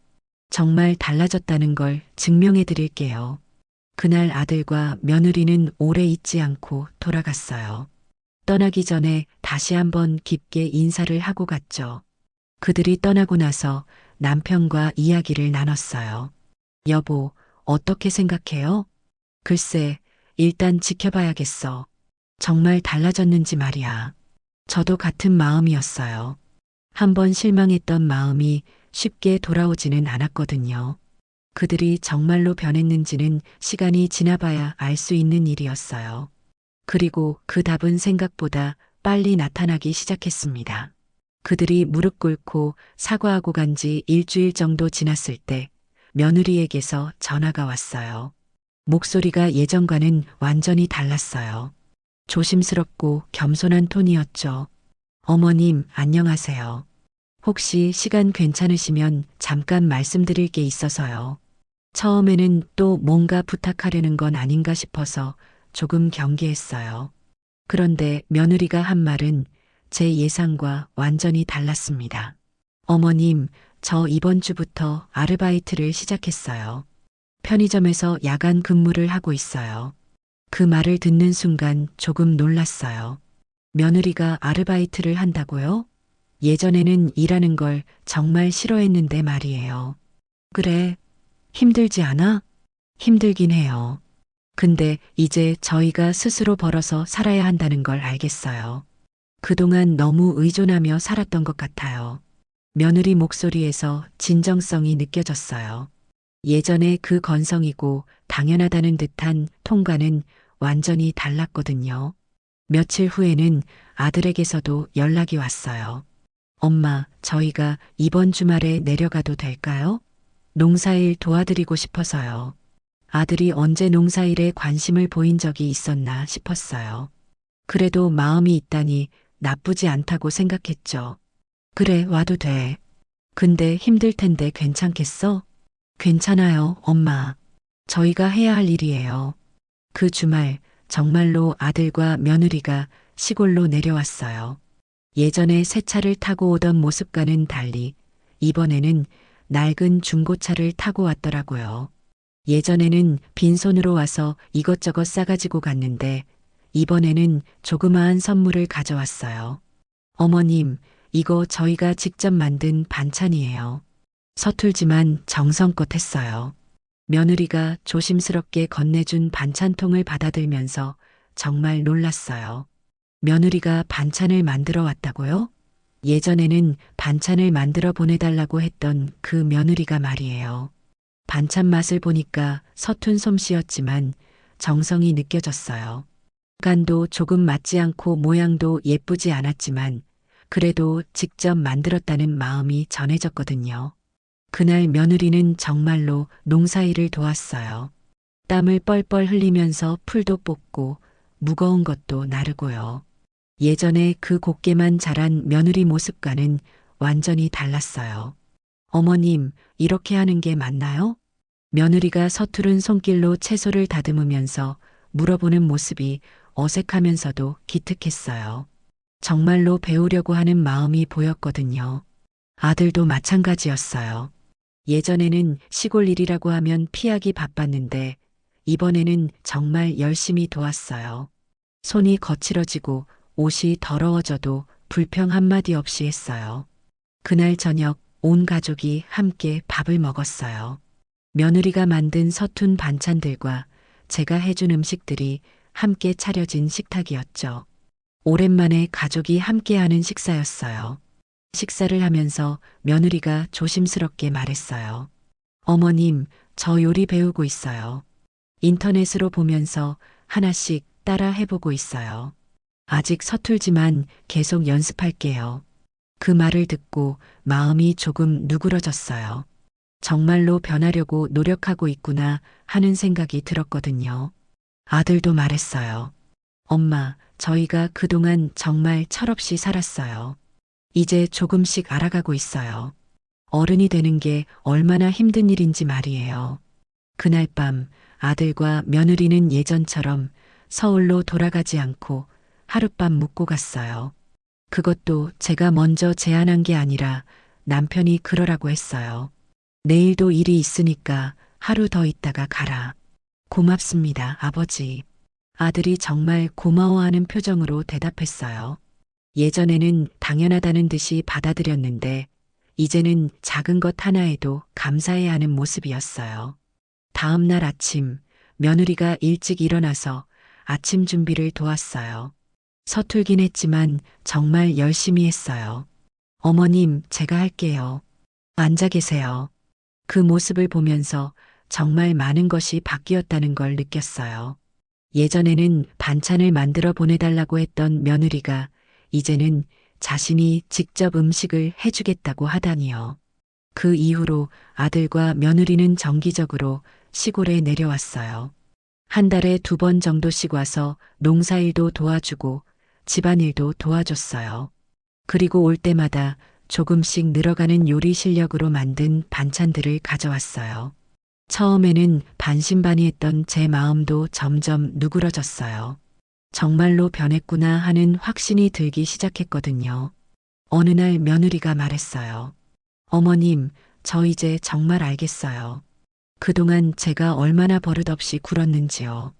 정말 달라졌다는 걸 증명해 드릴게요. 그날 아들과 며느리는 오래 있지 않고 돌아갔어요. 떠나기 전에 다시 한번 깊게 인사를 하고 갔죠. 그들이 떠나고 나서 남편과 이야기를 나눴어요. 여보, 어떻게 생각해요? 글쎄, 일단 지켜봐야겠어. 정말 달라졌는지 말이야. 저도 같은 마음이었어요. 한번 실망했던 마음이 쉽게 돌아오지는 않았거든요. 그들이 정말로 변했는지는 시간이 지나봐야 알 수 있는 일이었어요. 그리고 그 답은 생각보다 빨리 나타나기 시작했습니다. 그들이 무릎 꿇고 사과하고 간 지 일주일 정도 지났을 때 며느리에게서 전화가 왔어요. 목소리가 예전과는 완전히 달랐어요. 조심스럽고 겸손한 톤이었죠. 어머님, 안녕하세요. 혹시 시간 괜찮으시면 잠깐 말씀드릴 게 있어서요. 처음에는 또 뭔가 부탁하려는 건 아닌가 싶어서 조금 경계했어요. 그런데 며느리가 한 말은 제 예상과 완전히 달랐습니다. 어머님, 저 이번 주부터 아르바이트를 시작했어요. 편의점에서 야간 근무를 하고 있어요. 그 말을 듣는 순간 조금 놀랐어요. 며느리가 아르바이트를 한다고요? 예전에는 일하는 걸 정말 싫어했는데 말이에요. 그래, 힘들지 않아? 힘들긴 해요. 근데 이제 저희가 스스로 벌어서 살아야 한다는 걸 알겠어요. 그동안 너무 의존하며 살았던 것 같아요. 며느리 목소리에서 진정성이 느껴졌어요. 예전에 그 건성이고 당연하다는 듯한 톤과는 완전히 달랐거든요. 며칠 후에는 아들에게서도 연락이 왔어요. 엄마, 저희가 이번 주말에 내려가도 될까요? 농사일 도와드리고 싶어서요. 아들이 언제 농사일에 관심을 보인 적이 있었나 싶었어요. 그래도 마음이 있다니 나쁘지 않다고 생각했죠. 그래, 와도 돼. 근데 힘들 텐데 괜찮겠어? 괜찮아요, 엄마. 저희가 해야 할 일이에요. 그 주말 정말로 아들과 며느리가 시골로 내려왔어요. 예전에 새 차를 타고 오던 모습과는 달리 이번에는 낡은 중고차를 타고 왔더라고요. 예전에는 빈손으로 와서 이것저것 싸가지고 갔는데 이번에는 조그마한 선물을 가져왔어요. 어머님, 이거 저희가 직접 만든 반찬이에요. 서툴지만 정성껏 했어요. 며느리가 조심스럽게 건네준 반찬통을 받아들면서 정말 놀랐어요. 며느리가 반찬을 만들어 왔다고요? 예전에는 반찬을 만들어 보내달라고 했던 그 며느리가 말이에요. 반찬 맛을 보니까 서툰 솜씨였지만 정성이 느껴졌어요. 간도 조금 맞지 않고 모양도 예쁘지 않았지만 그래도 직접 만들었다는 마음이 전해졌거든요. 그날 며느리는 정말로 농사일을 도왔어요. 땀을 뻘뻘 흘리면서 풀도 뽑고 무거운 것도 나르고요. 예전에 그 곱게만 자란 며느리 모습과는 완전히 달랐어요. 어머님, 이렇게 하는 게 맞나요? 며느리가 서투른 손길로 채소를 다듬으면서 물어보는 모습이 어색하면서도 기특했어요. 정말로 배우려고 하는 마음이 보였거든요. 아들도 마찬가지였어요. 예전에는 시골 일이라고 하면 피하기 바빴는데 이번에는 정말 열심히 도왔어요. 손이 거칠어지고 옷이 더러워져도 불평 한마디 없이 했어요. 그날 저녁 온 가족이 함께 밥을 먹었어요. 며느리가 만든 서툰 반찬들과 제가 해준 음식들이 함께 차려진 식탁이었죠. 오랜만에 가족이 함께하는 식사였어요. 식사를 하면서 며느리가 조심스럽게 말했어요. 어머님, 저 요리 배우고 있어요. 인터넷으로 보면서 하나씩 따라 해보고 있어요. 아직 서툴지만 계속 연습할게요. 그 말을 듣고 마음이 조금 누그러졌어요. 정말로 변하려고 노력하고 있구나 하는 생각이 들었거든요. 아들도 말했어요. 엄마, 저희가 그동안 정말 철없이 살았어요. 이제 조금씩 알아가고 있어요. 어른이 되는 게 얼마나 힘든 일인지 말이에요. 그날 밤 아들과 며느리는 예전처럼 서울로 돌아가지 않고 하룻밤 묵고 갔어요. 그것도 제가 먼저 제안한 게 아니라 남편이 그러라고 했어요. 내일도 일이 있으니까 하루 더 있다가 가라. 고맙습니다, 아버지. 아들이 정말 고마워하는 표정으로 대답했어요. 예전에는 당연하다는 듯이 받아들였는데 이제는 작은 것 하나에도 감사해야 하는 모습이었어요. 다음 날 아침 며느리가 일찍 일어나서 아침 준비를 도왔어요. 서툴긴 했지만 정말 열심히 했어요. 어머님, 제가 할게요. 앉아 계세요. 그 모습을 보면서 정말 많은 것이 바뀌었다는 걸 느꼈어요. 예전에는 반찬을 만들어 보내달라고 했던 며느리가 이제는 자신이 직접 음식을 해주겠다고 하다니요. 그 이후로 아들과 며느리는 정기적으로 시골에 내려왔어요. 한 달에 2번 정도씩 와서 농사일도 도와주고 집안일도 도와줬어요. 그리고 올 때마다 조금씩 늘어가는 요리 실력으로 만든 반찬들을 가져왔어요. 처음에는 반신반의했던 제 마음도 점점 누그러졌어요. 정말로 변했구나 하는 확신이 들기 시작했거든요. 어느 날 며느리가 말했어요. 어머님, 저 이제 정말 알겠어요. 그동안 제가 얼마나 버릇없이 굴었는지요.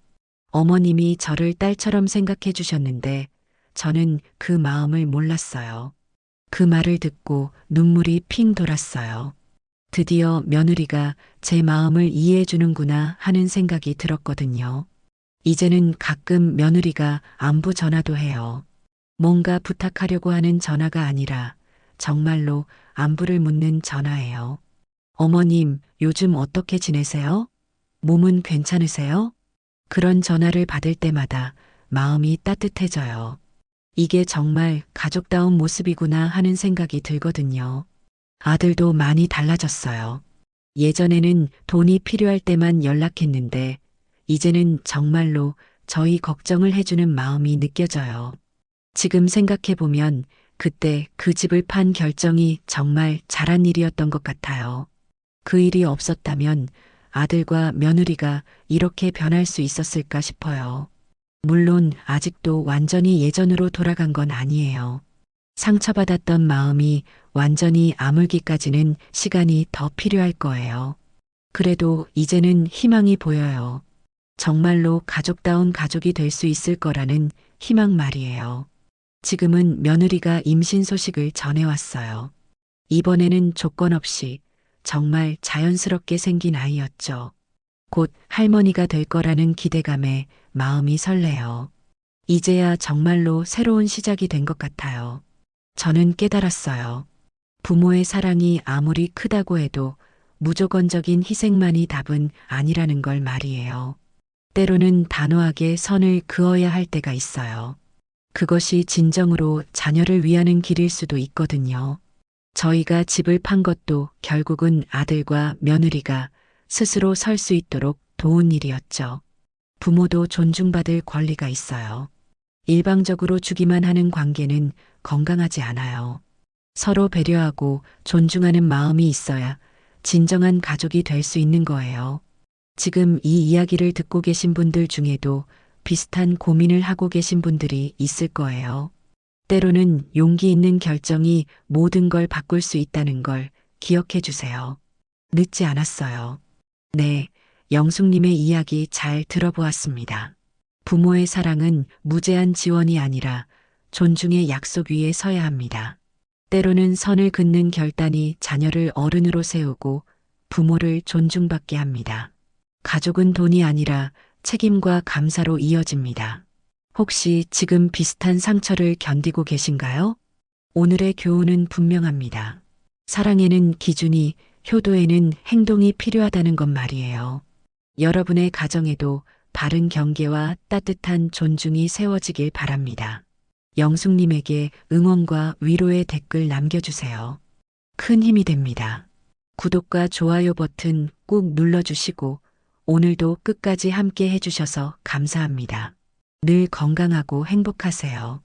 어머님이 저를 딸처럼 생각해 주셨는데 저는 그 마음을 몰랐어요. 그 말을 듣고 눈물이 핑 돌았어요. 드디어 며느리가 제 마음을 이해해 주는구나 하는 생각이 들었거든요. 이제는 가끔 며느리가 안부 전화도 해요. 뭔가 부탁하려고 하는 전화가 아니라 정말로 안부를 묻는 전화예요. 어머님, 요즘 어떻게 지내세요? 몸은 괜찮으세요? 그런 전화를 받을 때마다 마음이 따뜻해져요. 이게 정말 가족다운 모습이구나 하는 생각이 들거든요. 아들도 많이 달라졌어요. 예전에는 돈이 필요할 때만 연락했는데 이제는 정말로 저희 걱정을 해주는 마음이 느껴져요. 지금 생각해보면 그때 그 집을 판 결정이 정말 잘한 일이었던 것 같아요. 그 일이 없었다면 아들과 며느리가 이렇게 변할 수 있었을까 싶어요. 물론 아직도 완전히 예전으로 돌아간 건 아니에요. 상처받았던 마음이 완전히 아물기까지는 시간이 더 필요할 거예요. 그래도 이제는 희망이 보여요. 정말로 가족다운 가족이 될 수 있을 거라는 희망 말이에요. 지금은 며느리가 임신 소식을 전해왔어요. 이번에는 조건 없이 정말 자연스럽게 생긴 아이였죠. 곧 할머니가 될 거라는 기대감에 마음이 설레요. 이제야 정말로 새로운 시작이 된 것 같아요. 저는 깨달았어요. 부모의 사랑이 아무리 크다고 해도 무조건적인 희생만이 답은 아니라는 걸 말이에요. 때로는 단호하게 선을 그어야 할 때가 있어요. 그것이 진정으로 자녀를 위하는 길일 수도 있거든요. 저희가 집을 판 것도 결국은 아들과 며느리가 스스로 설 수 있도록 도운 일이었죠. 부모도 존중받을 권리가 있어요. 일방적으로 주기만 하는 관계는 건강하지 않아요. 서로 배려하고 존중하는 마음이 있어야 진정한 가족이 될 수 있는 거예요. 지금 이 이야기를 듣고 계신 분들 중에도 비슷한 고민을 하고 계신 분들이 있을 거예요. 때로는 용기 있는 결정이 모든 걸 바꿀 수 있다는 걸 기억해 주세요. 늦지 않았어요. 네, 영숙님의 이야기 잘 들어보았습니다. 부모의 사랑은 무제한 지원이 아니라 존중의 약속 위에 서야 합니다. 때로는 선을 긋는 결단이 자녀를 어른으로 세우고 부모를 존중받게 합니다. 가족은 돈이 아니라 책임과 감사로 이어집니다. 혹시 지금 비슷한 상처를 견디고 계신가요? 오늘의 교훈은 분명합니다. 사랑에는 기준이, 효도에는 행동이 필요하다는 것 말이에요. 여러분의 가정에도 바른 경계와 따뜻한 존중이 세워지길 바랍니다. 영숙님에게 응원과 위로의 댓글 남겨주세요. 큰 힘이 됩니다. 구독과 좋아요 버튼 꾹 눌러주시고 오늘도 끝까지 함께 해주셔서 감사합니다. 늘 건강하고 행복하세요.